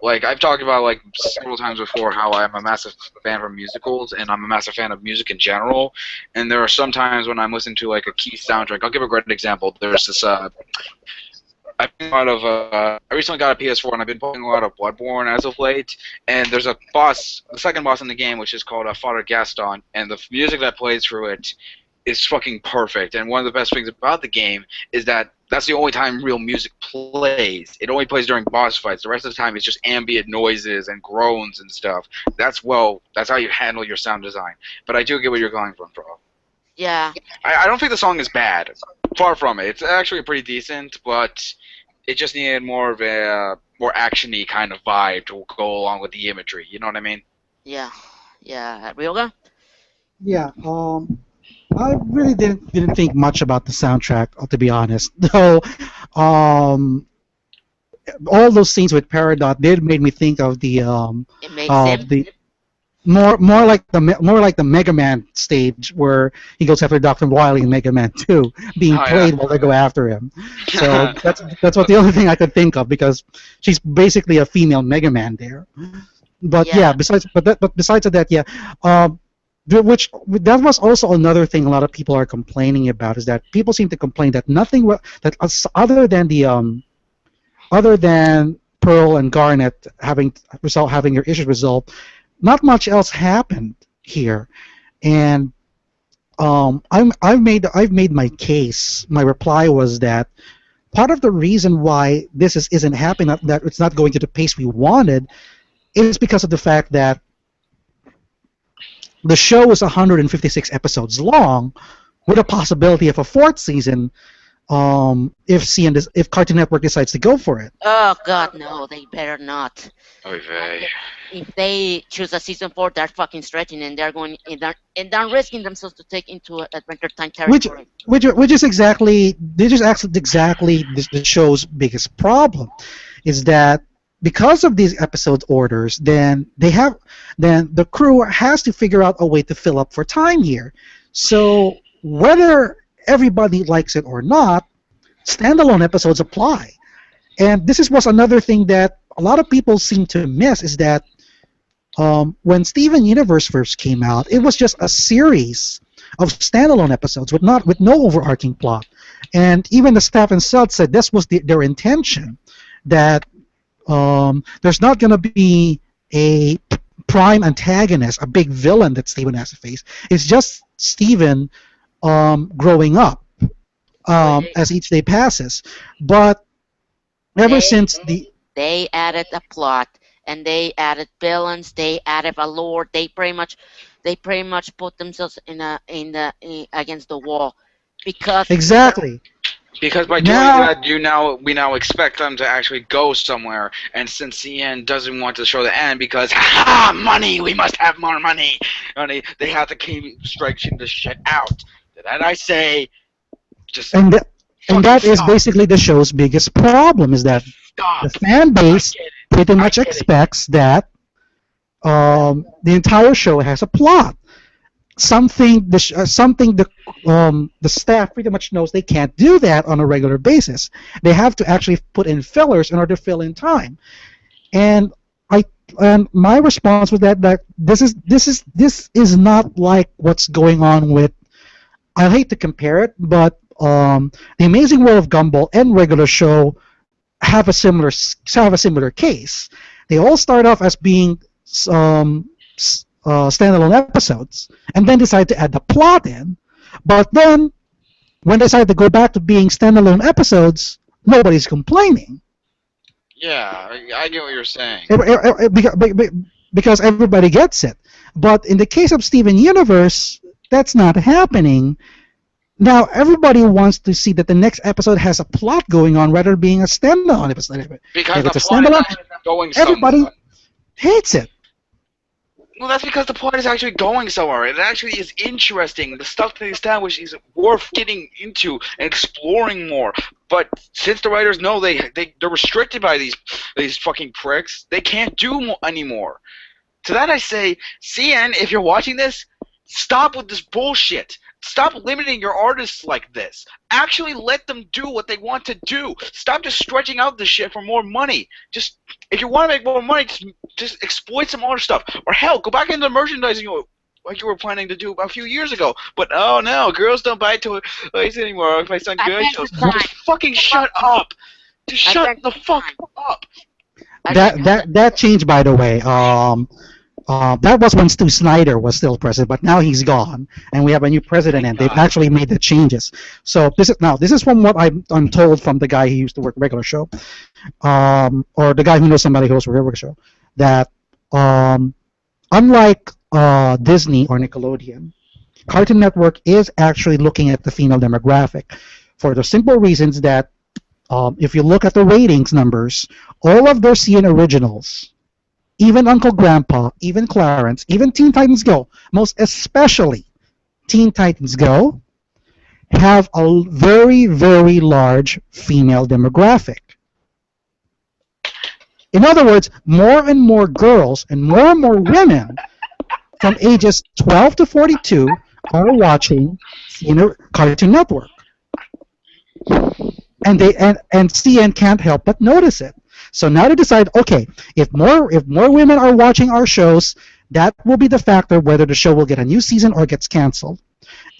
Like, I've talked about, like, several times before how I'm a massive fan of musicals, and I'm a massive fan of music in general, and there are some times when I'm listening to, like, a key soundtrack. I'll give a great example. There's this, I recently got a PS4, and I've been playing a lot of Bloodborne as of late, and there's a boss, the second boss in the game, which is called Father Gaston, and the music that plays through it is fucking perfect, and one of the best things about the game is that that's the only time real music plays. It only plays during boss fights. The rest of the time it's just ambient noises and groans and stuff. That's how you handle your sound design. But I do get where you're going from, bro. Yeah. I don't think the song is bad. Far from it. It's actually pretty decent, but it just needed more of a more action-y kind of vibe to go along with the imagery. You know what I mean? Yeah. Ryoga? Yeah. I really didn't think much about the soundtrack, to be honest. Though, all those scenes with Peridot did make me think of the more like the Mega Man stage where he goes after Dr. Wily in Mega Man 2, being played while they go after him. So that's what the only thing I could think of, because she's basically a female Mega Man there. But besides that, which that was also another thing a lot of people are complaining about, is that people seem to complain that nothing other than Pearl and Garnet having their issues resolved, not much else happened here. And I've made my case. My reply was that part of the reason why this isn't happening, that it's not going to the pace we wanted, is because of the fact that the show is 156 episodes long, with a possibility of a fourth season, if Cartoon Network decides to go for it. Oh God, no! They better not. Oy vey. If they choose a season 4, they're fucking stretching, and they're risking themselves to take into Adventure Time Which territory. which is exactly the show's biggest problem, is that because of these episode orders, then the crew has to figure out a way to fill up for time here. So whether everybody likes it or not, standalone episodes apply. And this was another thing that a lot of people seem to miss, is that when Steven Universe first came out, it was just a series of standalone episodes with no overarching plot. And even the staff themselves said this was their intention, that there's not going to be a prime antagonist, a big villain that Steven has to face. It's just Steven growing up as each day passes. But ever since they added a plot, and they added villains, they added a lore. They pretty much put themselves against the wall, because exactly. Because by doing that, we now expect them to actually go somewhere. And since CN doesn't want to show the end because money, we must have more money. They have to keep stretching the shit out. And I say, just and that is basically the show's biggest problem, is that the fan base pretty much expects that the entire show has a plot. Something the staff pretty much knows they can't do that on a regular basis. They have to actually put in fillers in order to fill in time. And my response was that this is not like what's going on with, I hate to compare it, but The Amazing World of Gumball and regular show have a similar case. They all start off as being standalone episodes, and then decide to add the plot in. But then, when they decide to go back to being standalone episodes, nobody's complaining. Yeah, I get what you're saying. Because everybody gets it. But in the case of Steven Universe, that's not happening. Now, everybody wants to see that the next episode has a plot going on rather than being a standalone episode. Because if the it's a plot standalone, is going everybody somewhere. hates it. Well, that's because the plot is actually going somewhere. It actually is interesting. The stuff they establish is worth getting into and exploring more. But since the writers know they're restricted by these fucking pricks, they can't do anymore. To that I say, CN, if you're watching this, stop with this bullshit. Stop limiting your artists like this. Actually let them do what they want to do. Stop just stretching out this shit for more money. Just, if you want to make more money, just exploit some other stuff. Or hell, go back into merchandising like you were planning to do a few years ago. But oh no, girls don't buy toys anymore based on good shows. Just fucking shut up. Just shut the fuck up. That changed, by the way. That was when Stu Snyder was still president, but now he's gone, and we have a new president, and they've actually made the changes. So this is from what I'm told from the guy who used to work regular show, or the guy who knows somebody who works regular show, that unlike Disney or Nickelodeon, Cartoon Network is actually looking at the female demographic, for the simple reasons that if you look at the ratings numbers, all of their CN originals, even Uncle Grandpa, even Clarence, even Teen Titans Go, most especially Teen Titans Go, have a very, very large female demographic. In other words, more and more girls and more women from ages 12 to 42 are watching Cartoon Network. And CN can't help but notice it. So now they decide, okay, if more women are watching our shows, that will be the factor whether the show will get a new season or gets canceled.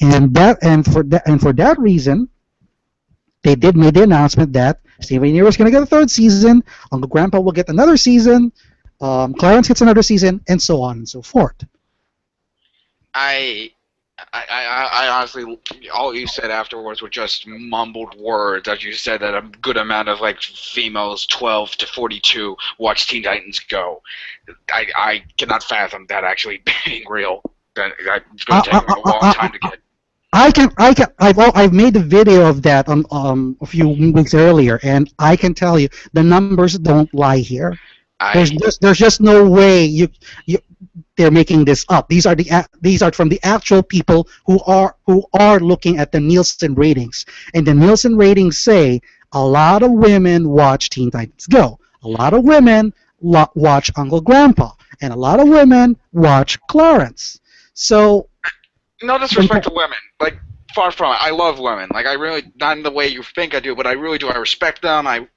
And for that reason, they did make the announcement that Steven Universe is going to get a third season, Uncle Grandpa will get another season, Clarence gets another season, and so on and so forth. I honestly, all you said afterwards were just mumbled words. As you said that a good amount of females 12 to 42 watch Teen Titans Go. I cannot fathom that actually being real. It's going to take a long time to get. I've made a video of that a few weeks earlier, and I can tell you the numbers don't lie here. I There's just no way you they're making this up. These are from the actual people who are looking at the Nielsen ratings, and the Nielsen ratings say a lot of women watch Teen Titans Go, a lot of women watch Uncle Grandpa, and a lot of women watch Clarence. So no disrespect to women. Like, far from it. I love women. Like, I really, not in the way you think I do, but I really do. I respect them. I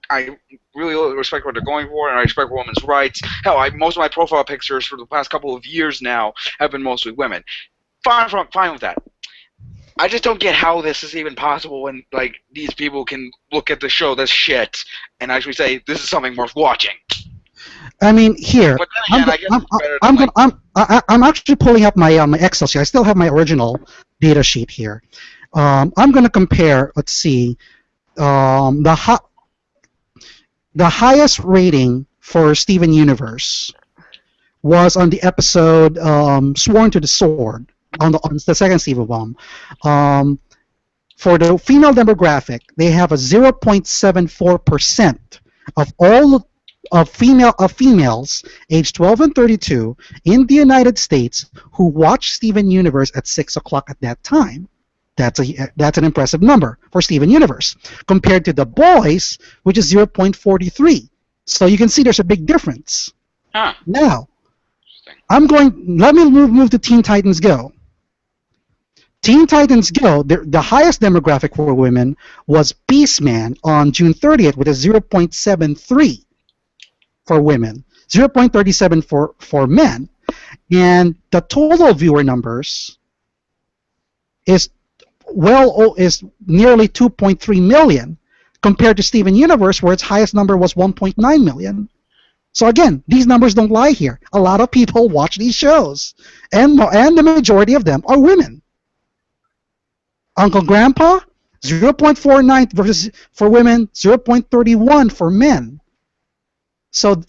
really respect what they're going for, and I respect women's rights. Hell, most of my profile pictures for the past couple of years now have been mostly women. Fine with that. I just don't get how this is even possible when, like, these people can look at the show that's shit and actually say, this is something worth watching. I mean, here But then again, I guess it's better than, I'm like, I'm actually pulling up my my Excel sheet. I still have my original data sheet here. I'm going to compare. Let's see, the highest rating for Steven Universe was on the episode Sworn to the Sword on the second Steven Bomb. For the female demographic, they have a 0.74% of all of females aged 12 and 32 in the United States who watched Steven Universe at 6 o'clock at that time. That's an impressive number for Steven Universe compared to The Boys, which is 0.43. So you can see there's a big difference. huh. Now, Interesting. let me move to Teen Titans Go. Teen Titans Go, the highest demographic for women was Beastman on June 30th with a 0.73 for women, 0.37 for men, and the total viewer numbers is nearly 2.3 million compared to Steven Universe where its highest number was 1.9 million. So again, these numbers don't lie here. A lot of people watch these shows, and the majority of them are women. Uncle Grandpa, 0.49 versus for women, 0.31 for men. So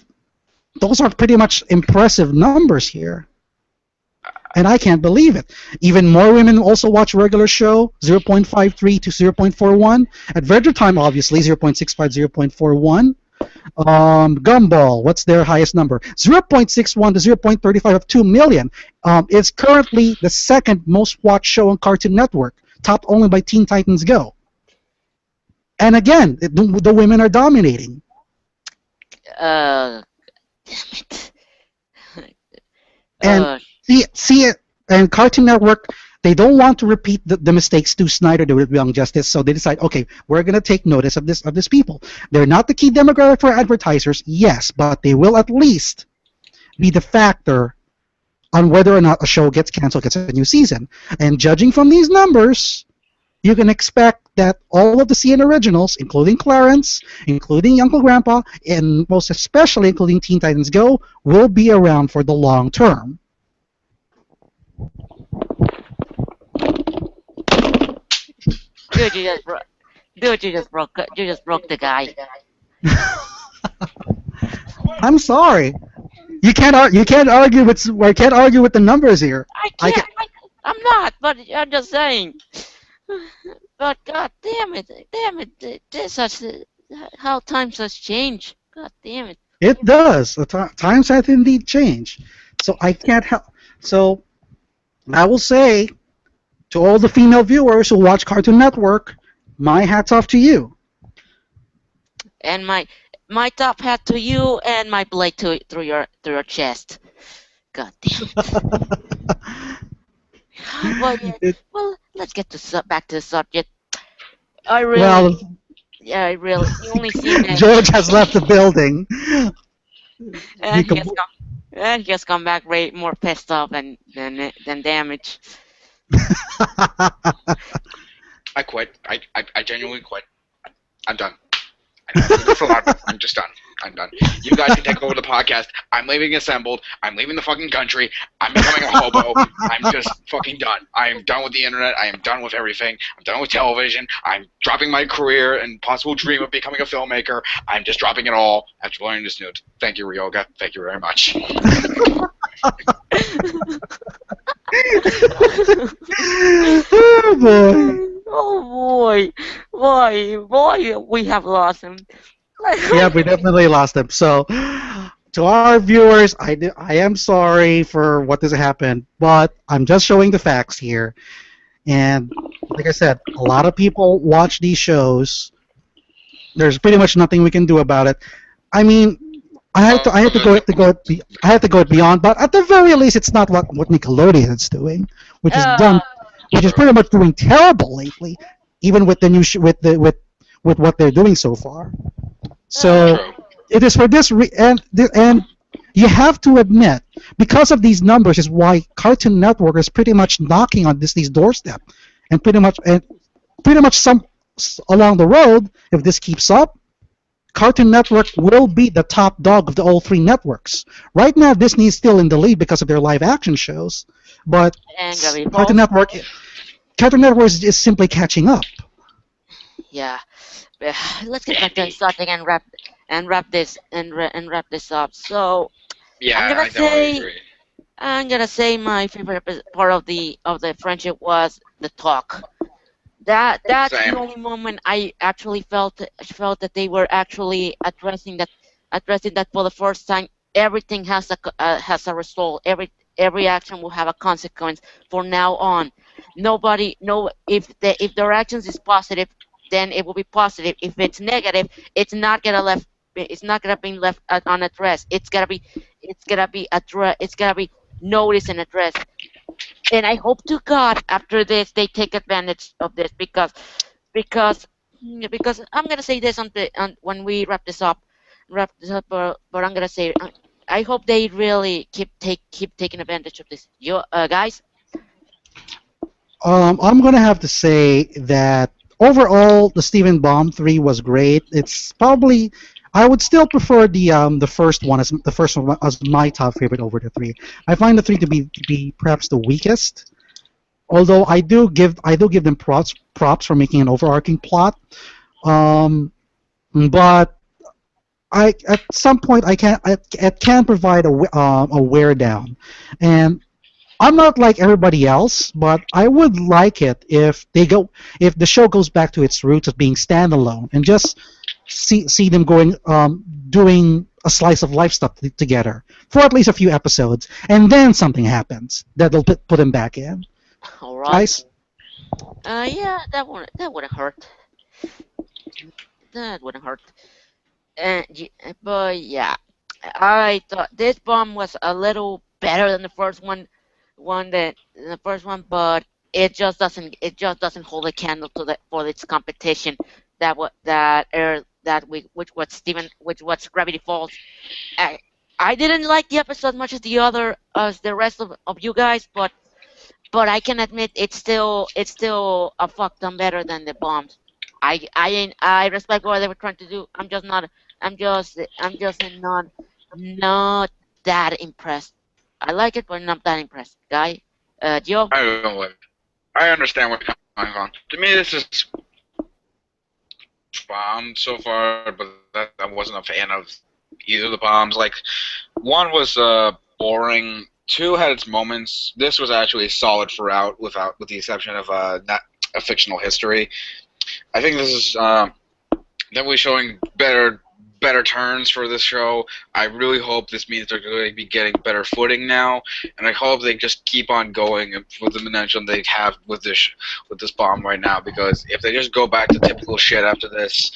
those are pretty much impressive numbers here. And I can't believe it. Even more women also watch regular show, 0.53 to 0.41. Adventure Time, obviously, 0.65, 0.41. Gumball, what's their highest number? 0.61 to 0.35 of 2 million. It's currently the second most watched show on Cartoon Network, topped only by Teen Titans Go. And again, the women are dominating. Damn it. And see it, and Cartoon Network, they don't want to repeat the mistakes Stu Snyder did with Young Justice, so they decide, okay, we're going to take notice of this people. They're not the key demographic for advertisers, yes, but they will at least be the factor on whether or not a show gets canceled, gets a new season. And judging from these numbers, you can expect that all of the CN originals, including Clarence, including Uncle Grandpa, and most especially including Teen Titans Go, will be around for the long term. Dude, you just broke the guy. I'm sorry. You can't argue with the numbers here. I'm not, but I'm just saying. But god damn it, this has how times has changed. God damn it. It does. Times have indeed changed. So I can't help. So I will say to all the female viewers who watch Cartoon Network, my hat's off to you. And my top hat to you, and my blade through your chest. God damn it. Well, let's get back to the subject. You only see that. George has left the building. And he has come back more pissed off than damaged. I quit. I genuinely quit. I'm done. I'm just done. I'm done. You guys can take over the podcast. I'm leaving Assembled. I'm leaving the fucking country. I'm becoming a hobo. I'm just fucking done. I am done with the internet. I am done with everything. I'm done with television. I'm dropping my career and possible dream of becoming a filmmaker. I'm just dropping it all after learning this news. Thank you, Ryoga. Thank you very much. boy. Oh boy, boy, we have lost him. Yeah, we definitely lost him. So, to our viewers, I am sorry for what has happened, but I'm just showing the facts here. And like I said, a lot of people watch these shows. There's pretty much nothing we can do about it. I mean, I had to I had to go beyond, but at the very least, it's not what Nickelodeon is doing, which is uh, which is pretty much doing terrible lately, even with the new with what they're doing so far. So uh, True. it is for this and you have to admit, because of these numbers, is why Cartoon Network is pretty much knocking on Disney's doorstep, and pretty much some along the road, if this keeps up, Cartoon Network will be the top dog of the all three networks. Right now, Disney is still in the lead because of their live action shows, but and Gravity Cartoon Falls. Network, Cartoon Network is simply catching up. Yeah. Let's get back to starting and wrap this up. So I'm Yeah, gonna I definitely say agree. my favorite part of the friendship was the talk. That's the Same. only moment I actually felt that they were actually addressing that for the first time. Everything has a result. Every action will have a consequence from now on. Nobody no if their actions is positive, then it will be positive. If it's negative, it's not gonna be left unaddressed. It's gotta be noticed and addressed. And I hope to God after this they take advantage of this because I'm gonna say this on when we wrap this up. But I'm gonna say I hope they really keep taking advantage of this. You guys. I'm gonna have to say that overall, the Steven Baum 3 was great. It's probably I would still prefer the first one as the first one as my top favorite over the three. I find the three to be perhaps the weakest. Although I do give them props for making an overarching plot. Um, but I at some point I can provide a wear down, and I'm not like everybody else, but I would like it if the show goes back to its roots of being standalone and just see them going doing a slice of life stuff together for at least a few episodes, and then something happens that'll put them back in. All right. Guys, Yeah, that wouldn't hurt. That wouldn't hurt. But yeah, I thought this bomb was a little better than the first one, but it just doesn't hold a candle to the for its competition which was Gravity Falls. I, I didn't like the episode as much as the rest of you guys, but I can admit it's still a fuck ton better than the bombs. I respect what they were trying to do. I'm just not that impressed. I like it, but not that impressed. Guy, Joe. I don't know. I understand what's going on. To me, this is bomb so far, but I wasn't a fan of either of the bombs. Like, one was boring. Two had its moments. This was actually solid throughout, with the exception of not a fictional history. I think this is definitely showing better turns for this show. I really hope this means they're going to be getting better footing now, and I hope they just keep on going with the momentum they have with this bomb right now. Because if they just go back to typical shit after this,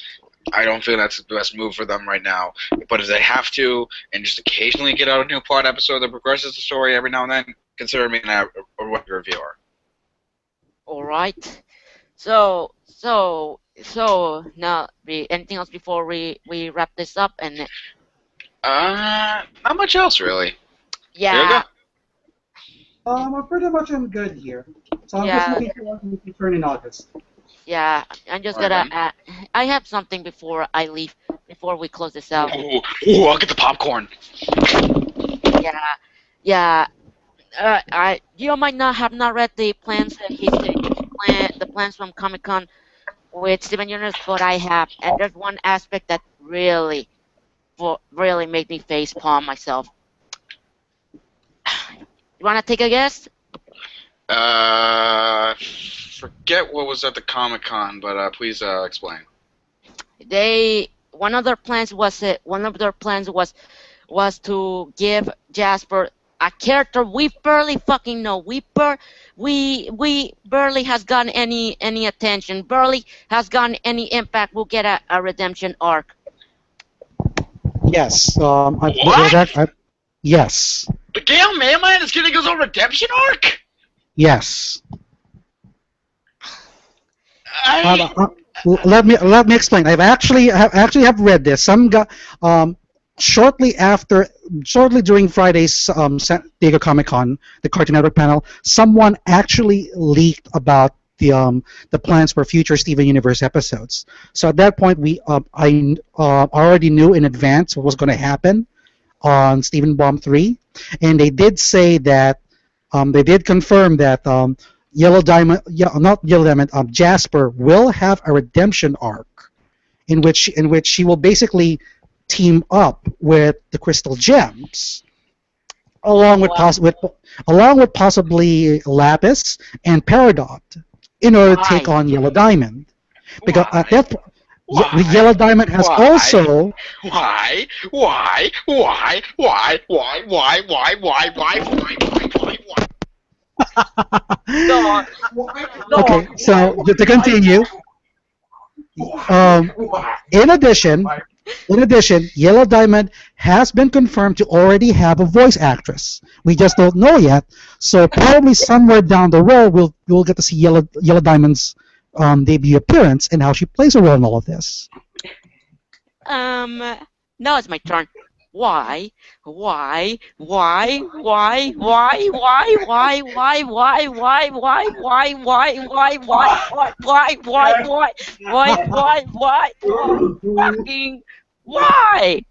I don't feel that's the best move for them right now. But if they have to, and just occasionally get out a new plot episode that progresses the story every now and then, consider me a regular viewer. All right. So anything else before we wrap this up? And Not much else really. yeah, Yoga? I'm pretty much I'm good here. So I'm just yeah, looking forward to the return in August. yeah. I'm just Alright gonna. then. I have something before I leave. Before we close this out. Ooh, I'll get the popcorn. Yeah, yeah. You might not read the plans that the plans from Comic Con with Steven Universe, but I have, and there's one aspect that really made me face palm myself. You wanna take a guess? Uh, forget what was at the Comic-Con, but please explain. One of their plans was to give Jasper a character we barely fucking know. We barely has gotten any attention. Barely has gotten any impact. We'll get a redemption arc. Yes. Yes. The Gale Mainline is getting his own redemption arc? Yes. I... Let me explain. I've actually have read this. Shortly during Friday's San Diego Comic Con, the Cartoon Network panel, someone actually leaked about the plans for future Steven Universe episodes. So at that point, I already knew in advance what was going to happen on Steven Bomb 3, and they did say that they did confirm that Jasper will have a redemption arc in which she will basically team up with the Crystal Gems, along with possibly Lapis and Peridot, in order to take on Yellow Diamond. Because at that point, Yellow Diamond has also. Why? Okay, so to continue, in addition, Yellow Diamond has been confirmed to already have a voice actress. We just don't know yet. So probably somewhere down the road, we'll get to see Yellow Diamond's debut appearance and how she plays a role in all of this. Now it's my turn. Why? Why? Fucking why?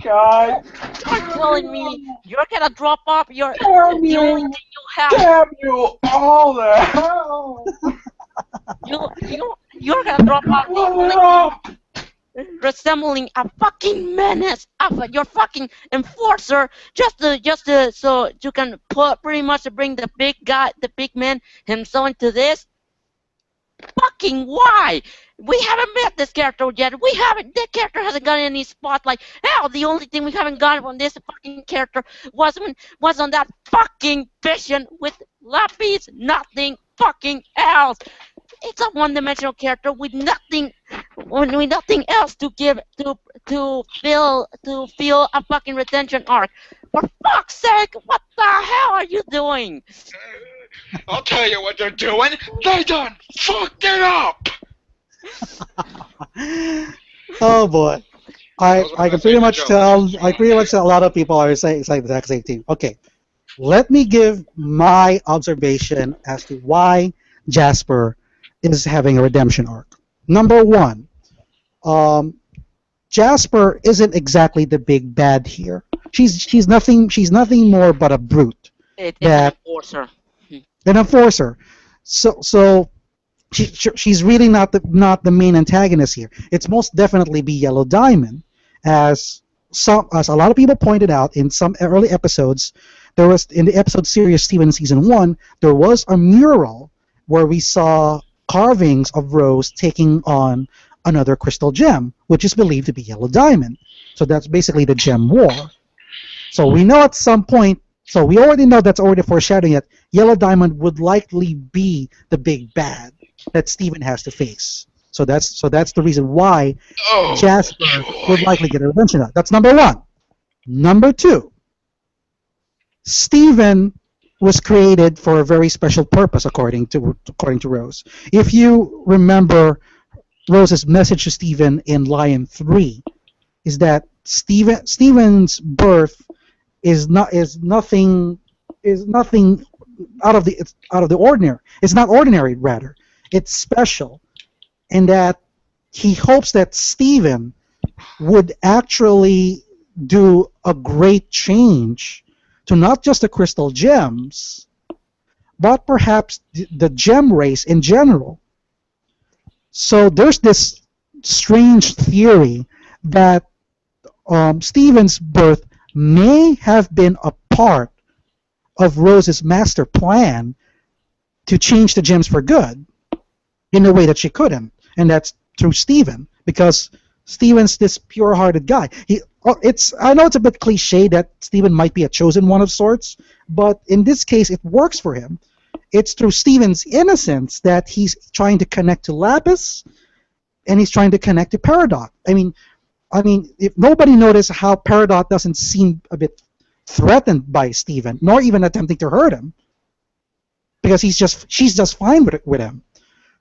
God. You're telling me you're gonna drop off your the only thing you have. Damn you all the hell! You're gonna drop off the only thing resembling a fucking menace of your fucking enforcer just so you can pretty much bring the big man himself into this. Fucking why? We haven't met this character yet. That character hasn't got any spotlight. Hell, the only thing we haven't got on this fucking character was on that fucking vision with Lapis. Nothing fucking else. It's a one-dimensional character with nothing else to give to feel a fucking redemption arc. For fuck's sake, what the hell are you doing? I'll tell you what they're doing. They done fucked it up. Oh boy, I can pretty much tell. A lot of people are saying the exact same thing. Okay, let me give my observation as to why Jasper is having a redemption arc. Number one, Jasper isn't exactly the big bad here. She's nothing more but a brute. It's an enforcer. An enforcer. So she's really not the main antagonist here. It's most definitely be Yellow Diamond, as a lot of people pointed out in some early episodes. There was in the episode series Steven season 1, there was a mural where we saw carvings of Rose taking on another crystal gem, which is believed to be Yellow Diamond. So that's basically the gem war. So we know at some point, so we already know that's already foreshadowing that Yellow Diamond would likely be the big bad that Steven has to face. So that's the reason why Jasper would likely get a redemption arc. That's number one. Number two, Steven was created for a very special purpose, according to Rose. If you remember Rose's message to Steven in Lion 3, is that Steven's birth is nothing out of the ordinary. It's not ordinary, rather. It's special, and that he hopes that Steven would actually do a great change to not just the crystal gems, but perhaps the gem race in general. So there's this strange theory that Steven's birth may have been a part of Rose's master plan to change the gems for good in a way that she couldn't, and that's through Steven, because Steven's this pure-hearted guy. I know it's a bit cliche that Steven might be a chosen one of sorts, but in this case it works for him. It's through Steven's innocence that he's trying to connect to Lapis, and he's trying to connect to Peridot. I mean, if nobody noticed how Peridot doesn't seem a bit threatened by Steven, nor even attempting to hurt him, because she's just fine with him.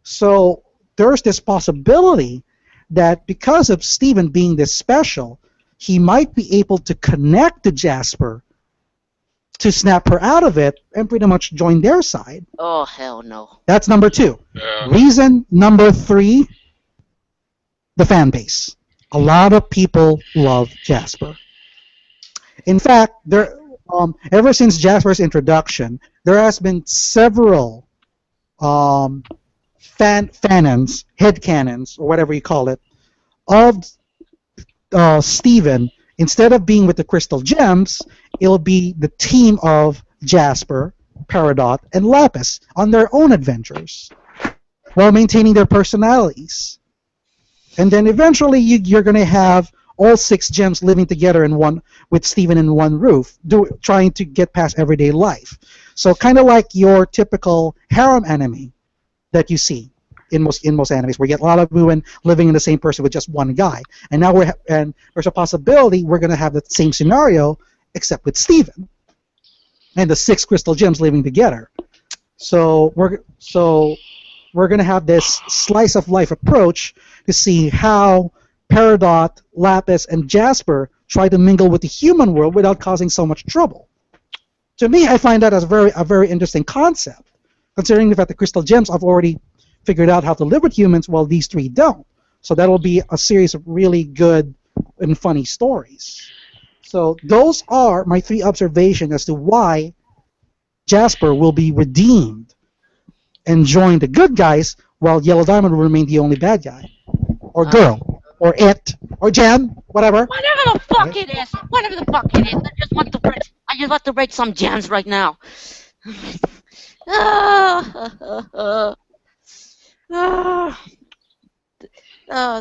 So there's this possibility that because of Steven being this special, he might be able to connect to Jasper to snap her out of it and pretty much join their side. Oh, hell no. That's number 2. Yeah. Reason number 3, the fan base. A lot of people love Jasper. In fact, ever since Jasper's introduction, there has been several headcanons, or whatever you call it, of Steven. Instead of being with the Crystal Gems, it'll be the team of Jasper, Peridot, and Lapis on their own adventures, while maintaining their personalities. And then eventually you're going to have all 6 gems living together with Steven in one roof, trying to get past everyday life. So kind of like your typical harem anime that you see in most animes, where you get a lot of women living in the same person with just one guy. And now there's a possibility we're going to have the same scenario, except with Steven and the 6 crystal gems living together. So we're going to have this slice of life approach to see how Peridot, Lapis, and Jasper try to mingle with the human world without causing so much trouble. To me, I find that as a very interesting concept, considering the fact that crystal gems have already figured out how to live with humans, while these 3 don't. So that'll be a series of really good and funny stories. So those are my 3 observations as to why Jasper will be redeemed and join the good guys, while Yellow Diamond will remain the only bad guy, or girl, or it, or gem, whatever. Whatever the fuck it is, I just want to break some gems right now.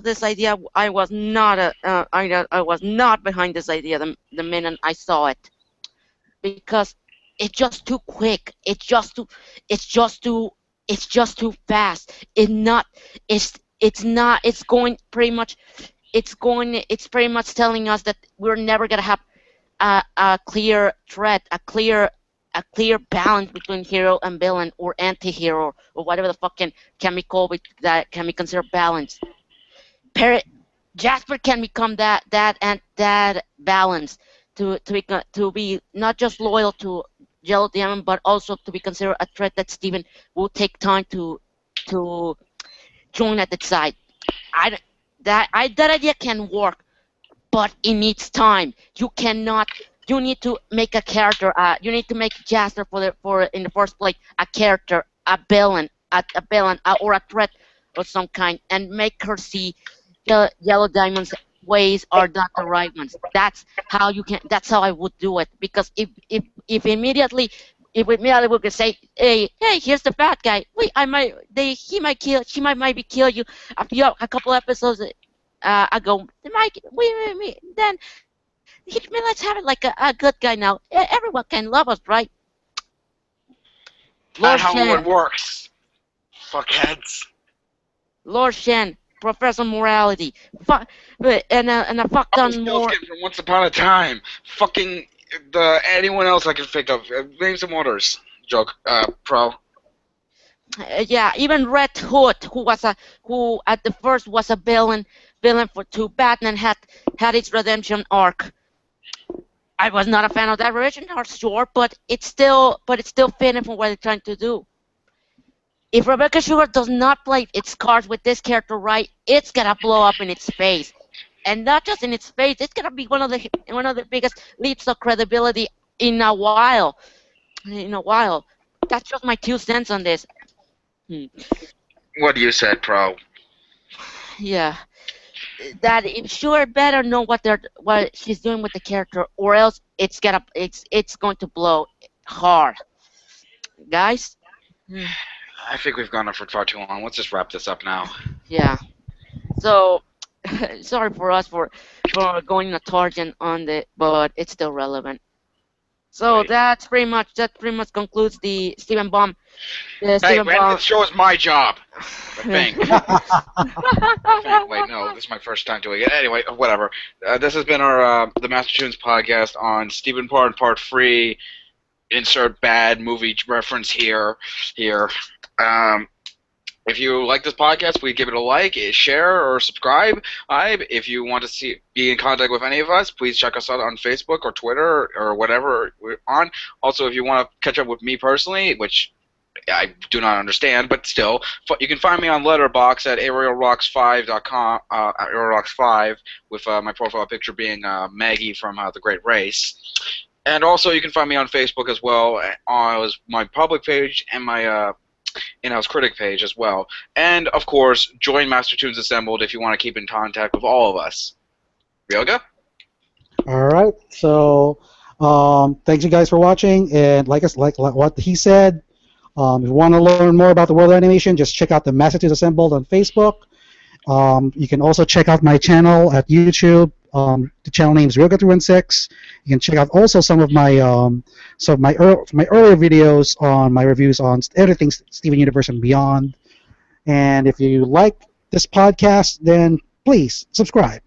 This idea, I was not I was not behind this idea the minute I saw it, because it's just too quick. It's just too fast. It's pretty much telling us that we're never gonna have a clear threat, a clear balance between hero and villain, or anti-hero, or whatever the fuck can be called that can be considered balanced. Jasper can become that balance to be not just loyal to Yellow Diamond, but also to be considered a threat that Steven will take time to join at the side. That idea can work, but it needs time. You need to make a character. You need to make Jasper for in the first place a character, a villain, or a threat of some kind, and make her see the Yellow Diamond's ways are not the right ones. That's how I would do it. Because if immediately we could say, hey, here's the bad guy. Wait, she might maybe kill you a couple episodes ago. Then let's have it like a good guy now. Everyone can love us, right? Not how it works. Fuckheads. Lord Shen, Professor Morality, and a fuck ton more. From Once Upon a Time. Fucking anyone else I can think of. Name some others. Pro. Yeah, even Red Hood, who at the first was a villain to Batman, had its redemption arc. I was not a fan of that redemption arc, sure, but it's still fitting for what they're trying to do. If Rebecca Sugar does not play its cards with this character right, it's gonna blow up in its face, and not just in its face. It's gonna be one of the biggest leaps of credibility in a while. That's just my 2 cents on this. What you said, Pro. Yeah, that Sugar better know what she's doing with the character, or else it's going to blow hard, guys. I think we've gone on for far too long. Let's just wrap this up now. Yeah. So, sorry for us for going a tangent on the, but it's still relevant. So Right. that pretty much concludes the Stephen Baum. The Hey, Stephen man, Baum. this show is my job. I think. Wait, no, this is my first time doing it. Anyway, whatever. This has been our the Master Tunes podcast on Stephen Parr Part 3. Insert bad movie reference here. If you like this podcast, please give it a like, share, or subscribe. If you want to be in contact with any of us, please check us out on Facebook or Twitter or whatever we're on. Also, if you want to catch up with me personally, which I do not understand, but still, you can find me on Letterboxd at ArielRocks5.com, ArielRocks5, with my profile picture being Maggie from The Great Race. And also, you can find me on Facebook as well, on my public page and my in-house critic page as well. And, of course, join Master Tunes Assembled if you want to keep in contact with all of us. Ryoga? All right. So, thanks you guys for watching. And like what he said, if you want to learn more about the world of animation, just check out the Master Tunes Assembled on Facebook. You can also check out my channel at YouTube. The channel name is Ryoga316. You can check out also some of my earlier videos on my reviews on everything Steven Universe and beyond. And if you like this podcast, then please subscribe.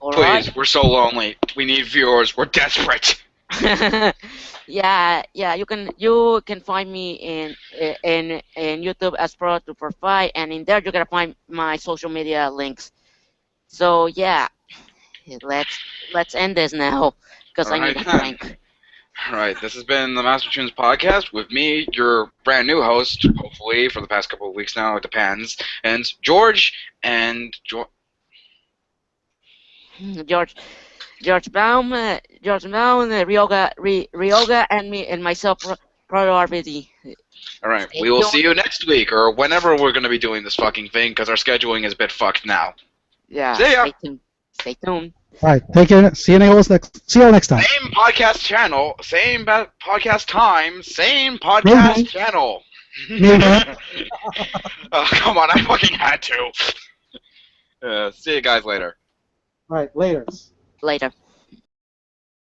All Please, right. we're so lonely. We need viewers. We're desperate. Yeah. You can find me in YouTube as Pro245, and in there you're gonna find my social media links. So yeah, let's end this now because I need a Alright. drink. Alright, this has been the Master Tunes podcast with me, your brand new host, hopefully, for the past couple of weeks now, it depends, and George, and George Baum, Ryoga, and me and myself, Proto RBD. Alright, Stay we will tuned. see you next week, or whenever we're going to be doing this fucking thing, because our scheduling is a bit fucked now. Yeah. See ya. Stay tuned. All right. Take care. See you all next time. Same podcast channel, same podcast time, same podcast Mhm. channel. Mhm. Oh, come on, I fucking had to. See you guys later. All right. Later. Later.